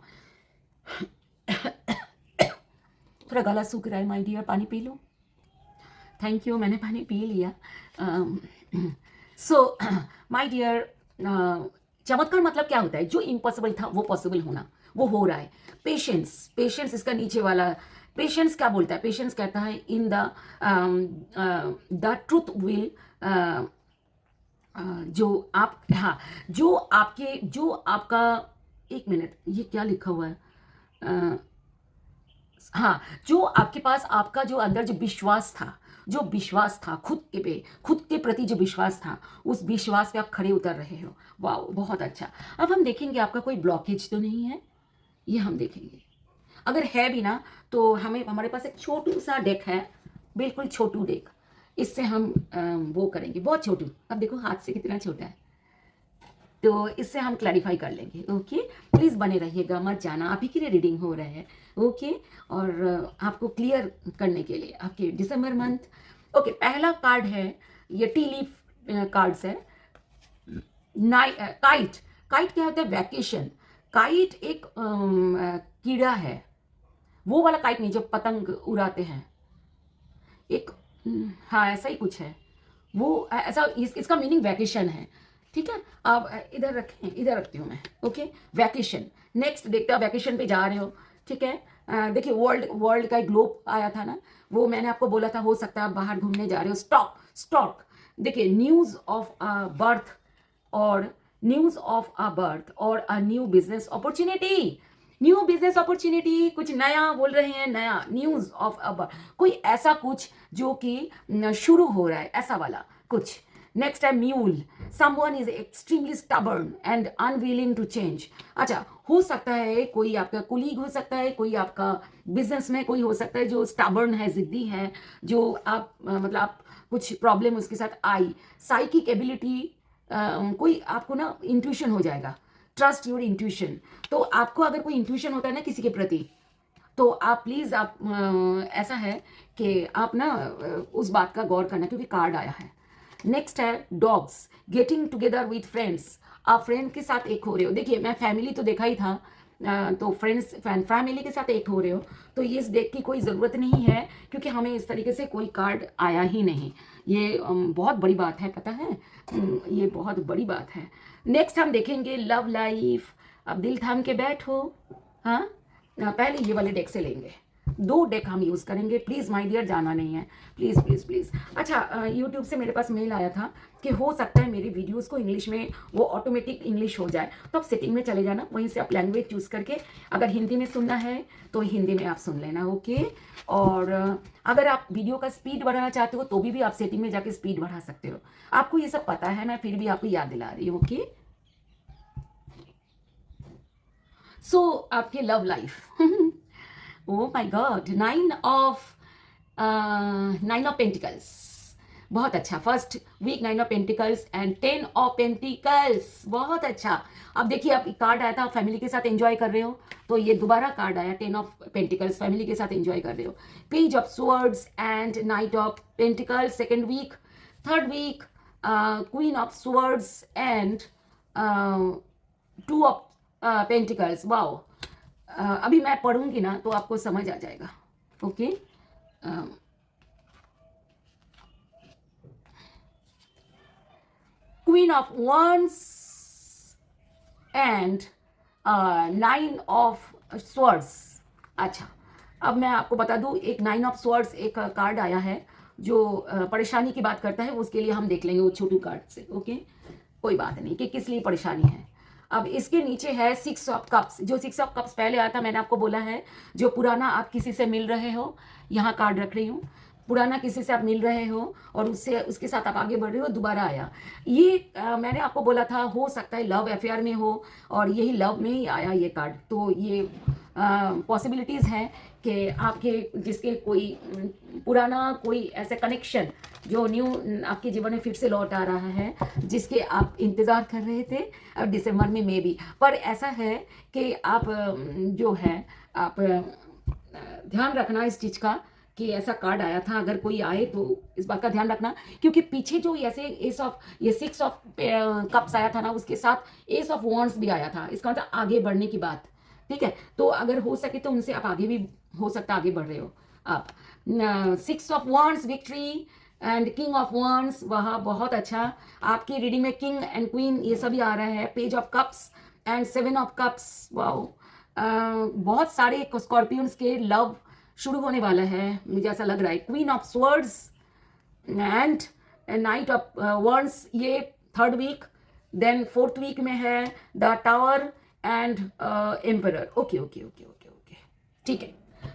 थोड़ा गला सूख रहा है माय डियर, पानी पी लो। थैंक यू, मैंने पानी पी लिया। सो माय डियर, चमत्कार मतलब क्या होता है? जो इम्पॉसिबल था वो पॉसिबल होना, वो हो रहा है। पेशेंस इसका नीचे वाला। पेशेंस क्या बोलता है? पेशेंस कहता है इन द ट्रूथ विल, जो आप, हाँ, जो आपका, एक मिनट, ये क्या लिखा हुआ है? हाँ, जो आपके पास, आपका जो अंदर जो विश्वास था खुद के प्रति जो विश्वास था, उस विश्वास पे आप खड़े उतर रहे हो। वाह, बहुत अच्छा। अब हम देखेंगे आपका कोई ब्लॉकेज तो नहीं है, ये हम देखेंगे। अगर है भी ना तो हमारे पास एक छोटू सा डेक है, बिल्कुल छोटू डेक, इससे हम वो करेंगे, बहुत छोटू। अब देखो हाथ से कितना छोटा है, तो इससे हम क्लैरिफाई कर लेंगे। ओके, प्लीज़ बने रहिएगा, मत जाना, आप ही के लिए रीडिंग हो रहा है। ओके, और आपको क्लियर करने के लिए आपके दिसंबर मंथ। ओके, पहला कार्ड है, ये टी लीफ कार्ड्स है। काइट। काइट क्या होता है? वैकेशन। काइट एक कीड़ा है, वो वाला काइट नहीं जो पतंग उड़ाते हैं, एक, हाँ ऐसा ही कुछ है वो, ऐसा इसका मीनिंग वैकेशन है, ठीक है। आप इधर रखें, इधर रखती हूँ मैं। Okay, vacation. नेक्स्ट देखते हो, वैकेशन पे जा रहे हो, ठीक है। देखिए वर्ल्ड का एक ग्लोब आया था ना, वो मैंने आपको बोला था, हो सकता है आप बाहर घूमने जा रहे हो। स्टॉक। देखिए न्यूज़ ऑफ बर्थ, और न्यूज़ ऑफ अ बर्थ और अ न्यू बिजनेस अपॉर्चुनिटी, कुछ नया बोल रहे हैं, नया, न्यूज़ ऑफ अ बर्थ, कोई ऐसा कुछ जो कि शुरू हो रहा है, ऐसा वाला कुछ। नेक्स्ट है mule. Someone is extremely stubborn and unwilling to change. अच्छा, हो सकता है कोई आपका कुलीग हो सकता है, कोई आपका बिजनेस में कोई हो सकता है जो स्टबर्न है, जिद्दी है, जो आप मतलब आप कुछ प्रॉब्लम उसके साथ आई। साइकिक एबिलिटी, कोई आपको ना इंट्यूशन हो जाएगा, ट्रस्ट योर इंट्यूशन। तो आपको अगर कोई इंट्यूशन होता है ना किसी के प्रति, तो आप प्लीज़, आप ऐसा है कि आप ना उस बात का गौर करना, क्योंकि कार्ड आया है। नेक्स्ट है dogs. Getting together with friends, आप फ्रेंड के साथ एक हो रहे हो। देखिए मैं फैमिली तो देखा ही था, तो फैमिली के साथ एक हो रहे हो, तो ये इस डेक की कोई ज़रूरत नहीं है, क्योंकि हमें इस तरीके से कोई कार्ड आया ही नहीं। ये बहुत बड़ी बात है, पता है, ये बहुत बड़ी बात है। नेक्स्ट हम देखेंगे लव लाइफ। अब दिल थाम के बैठो, हाँ, पहले ये वाले डेक से लेंगे, 2 डेक हम यूज़ करेंगे। प्लीज़ माय डियर, जाना नहीं है, प्लीज़ प्लीज़ प्लीज़। अच्छा, यूट्यूब से मेरे पास मेल आया था कि हो सकता है मेरी वीडियोस को इंग्लिश में वो ऑटोमेटिक इंग्लिश हो जाए, तो आप सेटिंग में चले जाना, वहीं से आप लैंग्वेज चूज़ करके अगर हिंदी में सुनना है तो हिंदी में आप सुन लेना, ओके। और अगर आप वीडियो का स्पीड बढ़ाना चाहते हो तो भी आप सेटिंग में जाके स्पीड बढ़ा सकते हो। आपको ये सब पता है, मैं फिर भी आपको याद दिला रही हूँ, ओके। सो आपके love life oh my god, 9 of pentacles, बहुत अच्छा। First week 9 of pentacles and 10 of pentacles, बहुत अच्छा। अब देखिए, आप कार्ड आया था फैमिली के साथ एंजॉय कर रहे हो, तो ये दोबारा कार्ड आया 10 ऑफ पेंटिकल्स, फैमिली के साथ एंजॉय कर रहे हो। Page of swords and knight of pentacles, second week. Third week queen of swords and 2 of pentacles, wow. अभी मैं पढ़ूंगी ना तो आपको समझ आ जाएगा, okay. Queen of wands and 9 of swords। अच्छा, अब मैं आपको बता दूं, एक 9 ऑफ swords एक कार्ड आया है जो परेशानी की बात करता है, उसके लिए हम देख लेंगे वो छोटू कार्ड से, ओके। कोई बात नहीं कि किस लिए परेशानी है। अब इसके नीचे है 6 ऑफ कप्स। जो 6 ऑफ कप्स पहले आया था, मैंने आपको बोला है, जो पुराना आप किसी से मिल रहे हो, यहाँ कार्ड रख रही हूँ, पुराना किसी से आप मिल रहे हो और उससे उसके साथ आप आगे बढ़ रहे हो, दोबारा आया ये। मैंने आपको बोला था हो सकता है लव अफेयर में हो और यही लव में ही आया ये कार्ड, तो ये पॉसिबिलिटीज़ हैं कि आपके जिसके कोई पुराना कोई ऐसा कनेक्शन जो न्यू आपके जीवन में फिर से लौट आ रहा है, जिसके आप इंतज़ार कर रहे थे अब दिसंबर में मे बी। पर ऐसा है कि आप जो है आप ध्यान रखना इस चीज़ का कि ऐसा कार्ड आया था, अगर कोई आए तो इस बात का ध्यान रखना, क्योंकि पीछे जो ऐसे ये 6 ऑफ कप्स आया था ना, उसके साथ एस ऑफ वॉन्ड्स भी आया था, इसका मतलब आगे बढ़ने की बात, ठीक है। तो अगर हो सके तो उनसे आप आगे भी हो सकता आगे बढ़ रहे हो आप। 6 of wands victory and king of wands, वह बहुत अच्छा। आपकी रीडिंग में किंग एंड क्वीन ये सभी आ रहा है। Page of cups and 7 of cups, wow. बहुत सारे स्कॉर्पियंस के लव शुरू होने वाला है, मुझे ऐसा लग रहा है। Queen of swords and knight of wands, ये third week. Then fourth week में है the tower and emperor, okay okay okay okay okay, ठीक है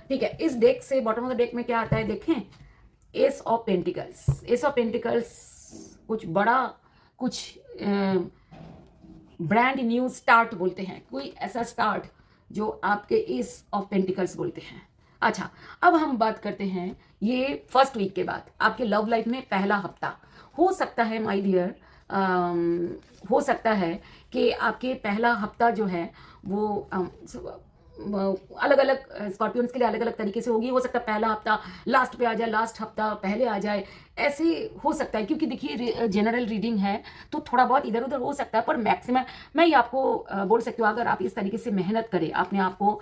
ठीक है। इस डेक से बॉटम ऑफ द डेक में क्या आता है देखें, S of pentacles. S of pentacles कुछ बड़ा, कुछ ब्रांड न्यू स्टार्ट बोलते हैं, कोई ऐसा स्टार्ट जो आपके एस ऑफ पेंटिकल्स बोलते हैं। अच्छा, अब हम बात करते हैं ये फर्स्ट वीक के बाद आपके लव लाइफ में पहला हफ्ता हो सकता है माय डियर। हो सकता है कि आपके पहला हफ्ता जो है वो अलग अलग स्कॉर्पियंस के लिए अलग अलग तरीके से होगी। हो सकता है पहला हफ्ता लास्ट पे आ जाए, लास्ट हफ्ता पहले आ जाए, ऐसे हो सकता है, क्योंकि देखिए जनरल रीडिंग है तो थोड़ा बहुत इधर उधर हो सकता है, पर मैक्सिमम मैं ये आपको बोल सकती हूँ, अगर आप इस तरीके से मेहनत करें, अपने आप को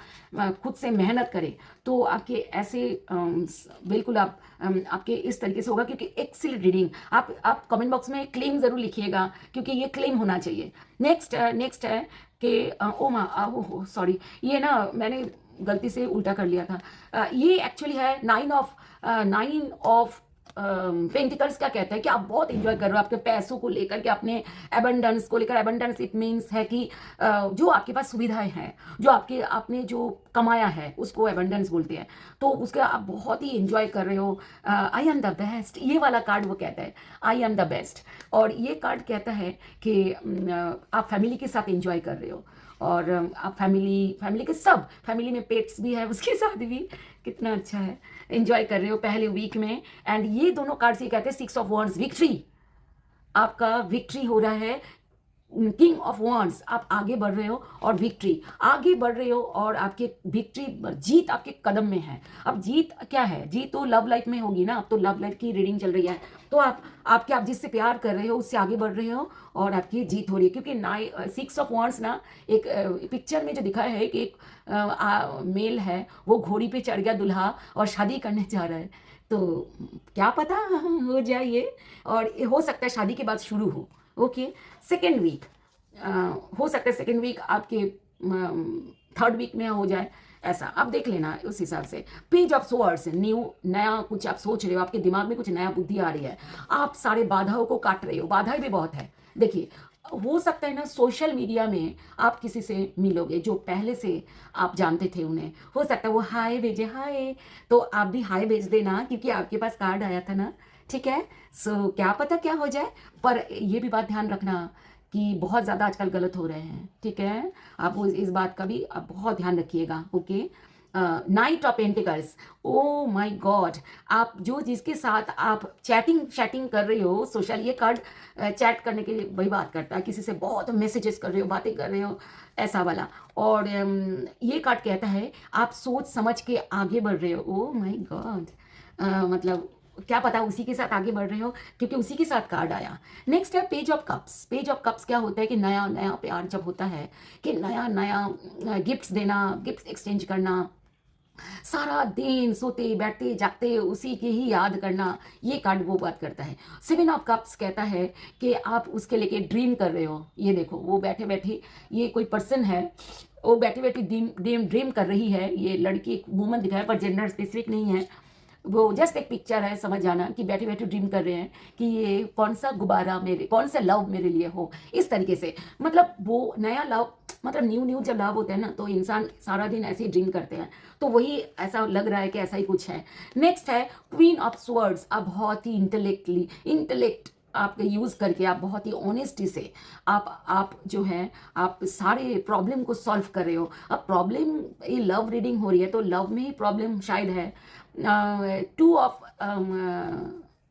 खुद से मेहनत करें, तो आपके ऐसे बिल्कुल आपके इस तरीके से होगा। क्योंकि एक्सीलेंट रीडिंग, आप कमेंट बॉक्स में क्लेम ज़रूर लिखिएगा, क्योंकि ये क्लेम होना चाहिए। नेक्स्ट है कि ओ माँ ओ सॉरी, ये ना मैंने गलती से उल्टा कर लिया था। ये एक्चुअली है 9 ऑफ पेंटिकल्स। क्या कहता है कि आप बहुत इंजॉय कर रहे हो आपके पैसों को लेकर के, अपने एबंडेंस को लेकर। एबंडेंस इट मीन्स है कि जो आपके पास सुविधाएं हैं, जो आपने जो कमाया है उसको एबंडेंस बोलते हैं, तो उसके आप बहुत ही इंजॉय कर रहे हो। आई एम द बेस्ट, ये वाला कार्ड वो कहता है आई एम द बेस्ट। और ये कार्ड कहता है कि आप फैमिली के साथ इंजॉय कर रहे हो, और आप फैमिली के सब, फैमिली में पेट्स भी है उसके साथ भी, कितना अच्छा है, एंजॉय कर रहे हो पहले वीक में। एंड ये दोनों कार्ड्स ये कहते हैं 6 ऑफ वॉन्ड्स विक्ट्री, आपका विक्ट्री हो रहा है। किंग ऑफ वॉन्ड्स, आप आगे बढ़ रहे हो और विक्ट्री, आगे बढ़ रहे हो और आपके विक्ट्री, जीत आपके कदम में है। अब जीत क्या है, जीत तो लव लाइफ में होगी ना, अब तो लव लाइफ की रीडिंग चल रही है, तो आप जिससे प्यार कर रहे हो उससे आगे बढ़ रहे हो और आपकी जीत हो रही है। क्योंकि 6 ऑफ वॉन्ड्स ना, एक पिक्चर में जो दिखाया है कि एक मेल है, वो घोड़ी पे चढ़ गया दुल्हा और शादी करने जा रहा है, तो क्या पता हो जाए ये, और हो सकता है शादी के बाद शुरू हो, ओके। सेकेंड वीक हो सकता है, सेकेंड वीक आपके थर्ड वीक में हो जाए, ऐसा आप देख लेना उस हिसाब से। पेज ऑफ सोर्ड्स, न्यू, नया कुछ आप सोच रहे हो, आपके दिमाग में कुछ नया बुद्धि आ रही है, आप सारे बाधाओं को काट रहे हो, बाधाएं भी बहुत है। देखिए, हो सकता है ना सोशल मीडिया में आप किसी से मिलोगे जो पहले से आप जानते थे उन्हें, हो सकता है वो हाय भेजे, हाय, तो आप भी हाय भेज देना क्योंकि आपके पास कार्ड आया था ना, ठीक है। सो क्या पता क्या हो जाए, पर ये भी बात ध्यान रखना कि बहुत ज़्यादा आजकल गलत हो रहे हैं, ठीक है। आप इस बात का भी आप बहुत ध्यान रखिएगा, okay. Night of pentacles, O my God, आप जो जिसके साथ आप चैटिंग कर रहे हो सोशल, ये कार्ड चैट करने के लिए वही बात करता है, किसी से बहुत मैसेजेस कर रहे हो, बातें कर रहे हो, ऐसा वाला। और ये कार्ड कहता है आप सोच समझ के आगे बढ़ रहे हो, ओ माय गॉड, मतलब क्या पता उसी के साथ आगे बढ़ रहे हो क्योंकि उसी के साथ कार्ड आया। नेक्स्ट है page of cups. Page of cups क्या होता है कि नया नया प्यार जब होता है, कि नया नया गिफ्ट्स देना, गिफ्ट्स एक्सचेंज करना, सारा दिन सोते बैठते जागते उसी की ही याद करना, ये कार्ड वो बात करता है। सेवन ऑफ कप्स कहता है कि आप उसके लेके ड्रीम कर रहे हो। ये देखो, वो बैठे बैठे, ये कोई पर्सन है, वो बैठी बैठी ड्रीम कर रही है। ये लड़की, एक वूमन दिखाया पर जेंडर स्पेसिफिक नहीं है, वो जस्ट एक पिक्चर है, समझ जाना कि बैठे बैठे ड्रीम कर रहे हैं कि ये कौन सा गुब्बारा मेरे, कौन सा लव मेरे लिए हो, इस तरीके से। मतलब वो नया लव, मतलब न्यू जब लव होता है ना तो इंसान सारा दिन ऐसे ही ड्रीम करते हैं, तो वही ऐसा लग रहा है कि ऐसा ही कुछ है। नेक्स्ट है क्वीन ऑफ स्वर्ड्स। आप बहुत ही इंटेलेक्ट आप यूज़ करके, आप बहुत ही ऑनेस्टी से आप जो है आप सारे प्रॉब्लम को सॉल्व कर रहे हो। अब प्रॉब्लम, ये लव रीडिंग हो रही है तो लव में ही प्रॉब्लम शायद है। Two of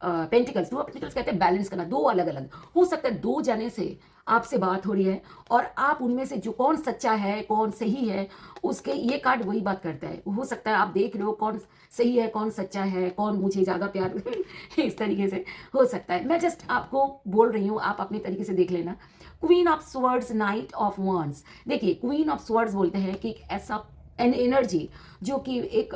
pentacles, two of pentacles कहते हैं बैलेंस करना, दो अलग अलग, हो सकता है दो जने से आपसे बात हो रही है और आप उनमें से जो कौन सच्चा है कौन सही है, उसके ये कार्ड वही बात करता है। हो सकता है आप देख रहे हो कौन सही है कौन सच्चा है, कौन मुझे ज़्यादा प्यार इस तरीके से हो सकता है। मैं जस्ट आपको बोल रही हूँ, आप अपने तरीके से देख लेना। Queen of swords, night of wands। देखिए, क्वीन ऑफ स्वर्ड्स बोलते हैं कि एक ऐसा एन एनर्जी जो कि एक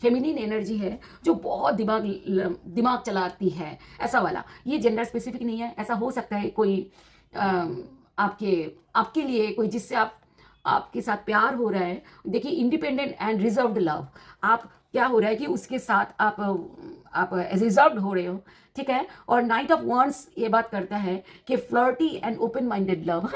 फेमिनिन एनर्जी है, जो बहुत दिमाग चलाती है, ऐसा वाला। ये जेंडर स्पेसिफिक नहीं है, ऐसा हो सकता है कोई आपके आपके लिए कोई जिससे आपके साथ प्यार हो रहा है। देखिए, इंडिपेंडेंट एंड रिजर्व्ड लव, आप क्या हो रहा है कि उसके साथ आप रिजर्व्ड हो रहे हो, ठीक है। और नाइट ऑफ wands ये बात करता है कि flirty and open minded love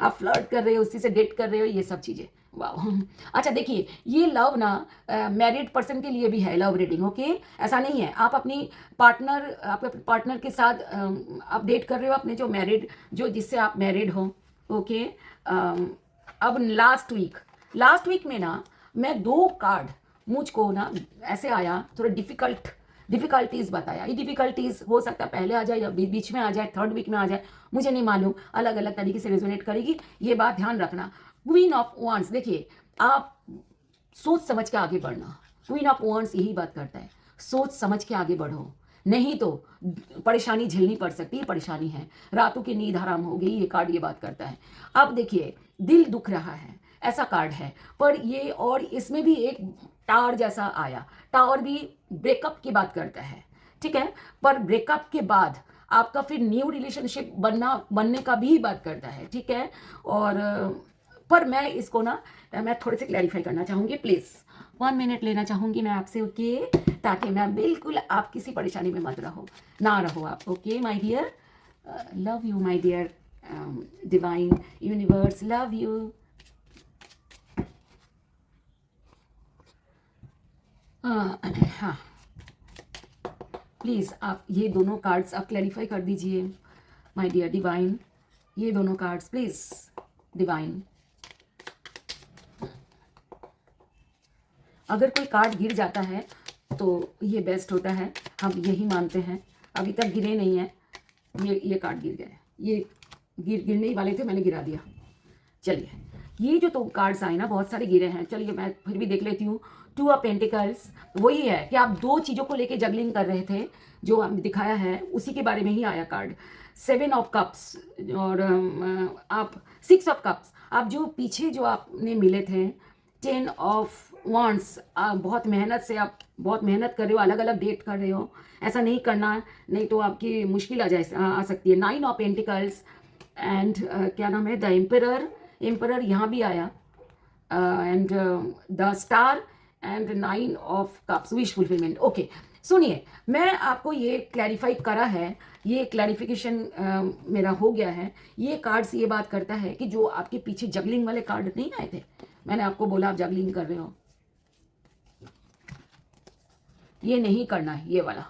आप फ्लर्ट कर रहे हो, उसी से डेट कर रहे हो, ये सब चीज़ें। वाह, अच्छा देखिए, ये लव ना मैरिड पर्सन के लिए भी है लव रीडिंग, ओके। ऐसा नहीं है आप आपके पार्टनर के साथ आप डेट कर रहे हो, अपने जो मैरिड, जो जिससे आप मैरिड हो, ओके। अब लास्ट वीक में ना मैं दो कार्ड मुझको ना ऐसे आया, थोड़ा डिफ़िकल्टीज़ बताया। ये डिफ़िकल्टीज़ हो सकता है पहले आ जाए या बीच में आ जाए, थर्ड वीक में आ जाए, मुझे नहीं मालूम, अलग अलग तरीके से रेजोनेट करेगी, ये बात ध्यान रखना। क्वीन ऑफ wands, देखिए आप सोच समझ के आगे बढ़ना, क्वीन ऑफ wands यही बात करता है, सोच समझ के आगे बढ़ो, नहीं तो परेशानी झेलनी पड़ सकती है, परेशानी है, रातों की नींद हराम हो गई, ये कार्ड ये बात करता है। अब देखिए, दिल दुख रहा है, ऐसा कार्ड है, पर ये और इसमें भी एक टावर जैसा आया, टावर भी ब्रेकअप की बात करता है, ठीक है। पर ब्रेकअप के बाद आपका फिर न्यू रिलेशनशिप बनने का भी बात करता है, ठीक है। और पर मैं इसको ना मैं थोड़े से क्लैरिफाई करना चाहूँगी, प्लीज़ 1 मिनट लेना चाहूँगी मैं आपसे, ओके, ताकि मैं बिल्कुल आप किसी परेशानी में मत रहो आप, okay my dear. Love you my dear divine universe, love you. हाँ, प्लीज़ आप ये दोनों कार्ड्स आप क्लैरिफाई कर दीजिए माय डियर डिवाइन, ये दोनों कार्ड्स प्लीज़ डिवाइन। अगर कोई कार्ड गिर जाता है तो ये बेस्ट होता है, हम यही मानते हैं। अभी तक गिरे नहीं हैं, ये कार्ड गिर गए, ये गिरने ही वाले थे, मैंने गिरा दिया। चलिए, ये जो तो कार्ड्स आए ना बहुत सारे गिरे हैं, चलिए मैं फिर भी देख लेती हूँ। 2 ऑफ पेंटिकल्स वही है कि आप दो चीज़ों को लेके जगलिंग कर रहे थे, जो हमने दिखाया है उसी के बारे में ही आया कार्ड। 7 ऑफ कप्स और आप 6 ऑफ कप्स, आप जो पीछे जो आपने मिले थे 10 ऑफ wands, बहुत मेहनत से आप बहुत मेहनत कर रहे हो, अलग अलग डेट कर रहे हो, ऐसा नहीं करना, नहीं तो आपकी मुश्किल आ सकती है। 9 ऑफ पेंटिकल्स एंड क्या नाम है, द एम्परर यहाँ भी आया, and the star and 9 of Cups, wish fulfilment. Okay, सुनिए, मैं आपको ये क्लैरिफाई करा है, ये क्लैरिफिकेशन मेरा हो गया है। ये कार्ड्स ये बात करता है कि जो आपके पीछे जगलिंग वाले कार्ड नहीं आए थे, मैंने आपको बोला आप जगलिंग कर रहे हो, ये नहीं करना है, ये वाला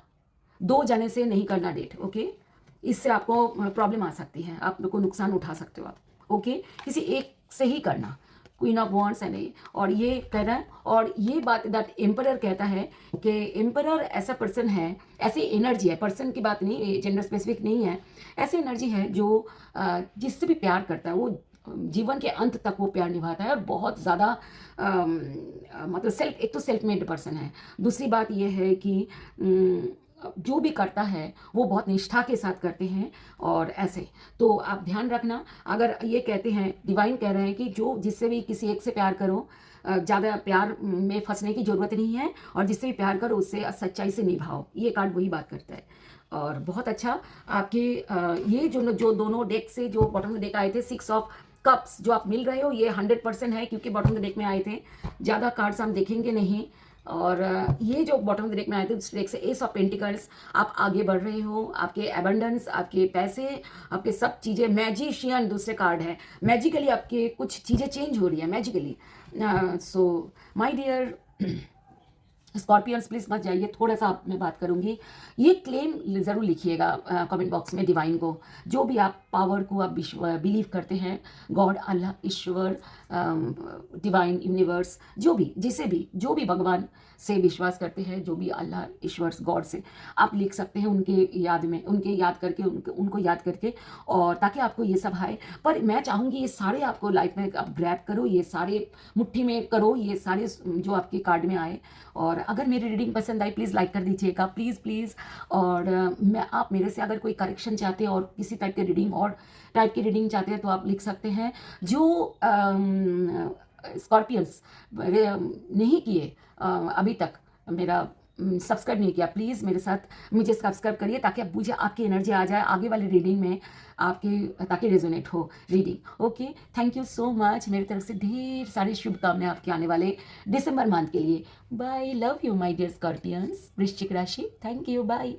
2 जने से नहीं करना डेट। ओके, इससे आपको प्रॉब्लम आ सकती है, आप को नुकसान उठा सकते हो आप। ओके, किसी एक से ही करना, क्वीन ऑफ वॉन्ड्स है नहीं, और ये कह रहा है, और ये बात दैट एम्परर कहता है कि एम्परर ऐसा पर्सन है, ऐसी एनर्जी है, पर्सन की बात नहीं, जेंडर स्पेसिफिक नहीं है, ऐसी एनर्जी है जो जिससे भी प्यार करता है वो जीवन के अंत तक वो प्यार निभाता है, और बहुत ज़्यादा मतलब सेल्फ, एक तो सेल्फ मेड पर्सन है, दूसरी बात ये है कि जो भी करता है वो बहुत निष्ठा के साथ करते हैं, और ऐसे तो आप ध्यान रखना। अगर ये कहते हैं, डिवाइन कह रहे हैं कि जो जिससे भी किसी एक से प्यार करो, ज़्यादा प्यार में फंसने की ज़रूरत नहीं है, और जिससे भी प्यार करो उससे सच्चाई से निभाओ, ये कार्ड वही बात करता है। और बहुत अच्छा आपके ये जो दोनों डेक से जो बॉटम डेक आए थे, 6 of Cups जो आप मिल रहे हो, ये 100% है, क्योंकि बॉटम डेक में आए थे। ज़्यादा कार्ड्स हम देखेंगे नहीं, और ये जो बॉटम डेक में आए थे उस डेक से एस ऑफ पेंटिकल्स, आप आगे बढ़ रहे हो, आपके एबंडेंस, आपके पैसे, आपके सब चीज़ें। मैजिशियन दूसरे कार्ड है, मैजिकली आपके कुछ चीज़ें चेंज हो रही है magically. So my dear scorpions, please मत जाइए, थोड़ा सा आप मैं बात करूंगी। ये क्लेम ज़रूर लिखिएगा कमेंट बॉक्स में, डिवाइन को, जो भी आप पावर को आप बिलीव करते हैं, गॉड, अल्लाह, ईश्वर, डिवाइन, यूनिवर्स, जो भी, जिसे भी, जो भी भगवान से विश्वास करते हैं, जो भी अल्लाह, ईश्वर, गॉड से आप लिख सकते हैं, उनके याद में, उनके याद करके, उनको याद करके, और ताकि आपको ये सब आए। पर मैं चाहूँगी ये सारे आपको लाइफ में आप ग्रैब करो, ये सारे मुट्ठी में करो, ये सारे जो आपके कार्ड में आए। और अगर मेरी रीडिंग पसंद आई, प्लीज़ लाइक कर दीजिएगा, प्लीज़ प्लीज़। और मैं, आप मेरे से अगर कोई करेक्शन चाहते हैं और किसी टाइप की रीडिंग, और टाइप की रीडिंग चाहते हैं, तो आप लिख सकते हैं। जो स्कॉर्पियंस नहीं किए अभी तक, मेरा सब्सक्राइब नहीं किया, प्लीज़ मेरे साथ मुझे सब्सक्राइब करिए, ताकि अब मुझे आपकी एनर्जी आ जाए आगे वाली रीडिंग में आपके, ताकि रेजोनेट हो reading. Okay, thank you so much, मेरी तरफ से ढेर सारी शुभकामनाएं आपके आने वाले दिसंबर मंथ के लिए। Bye, love you my dear scorpions, वृश्चिक राशि, थैंक यू, बाय।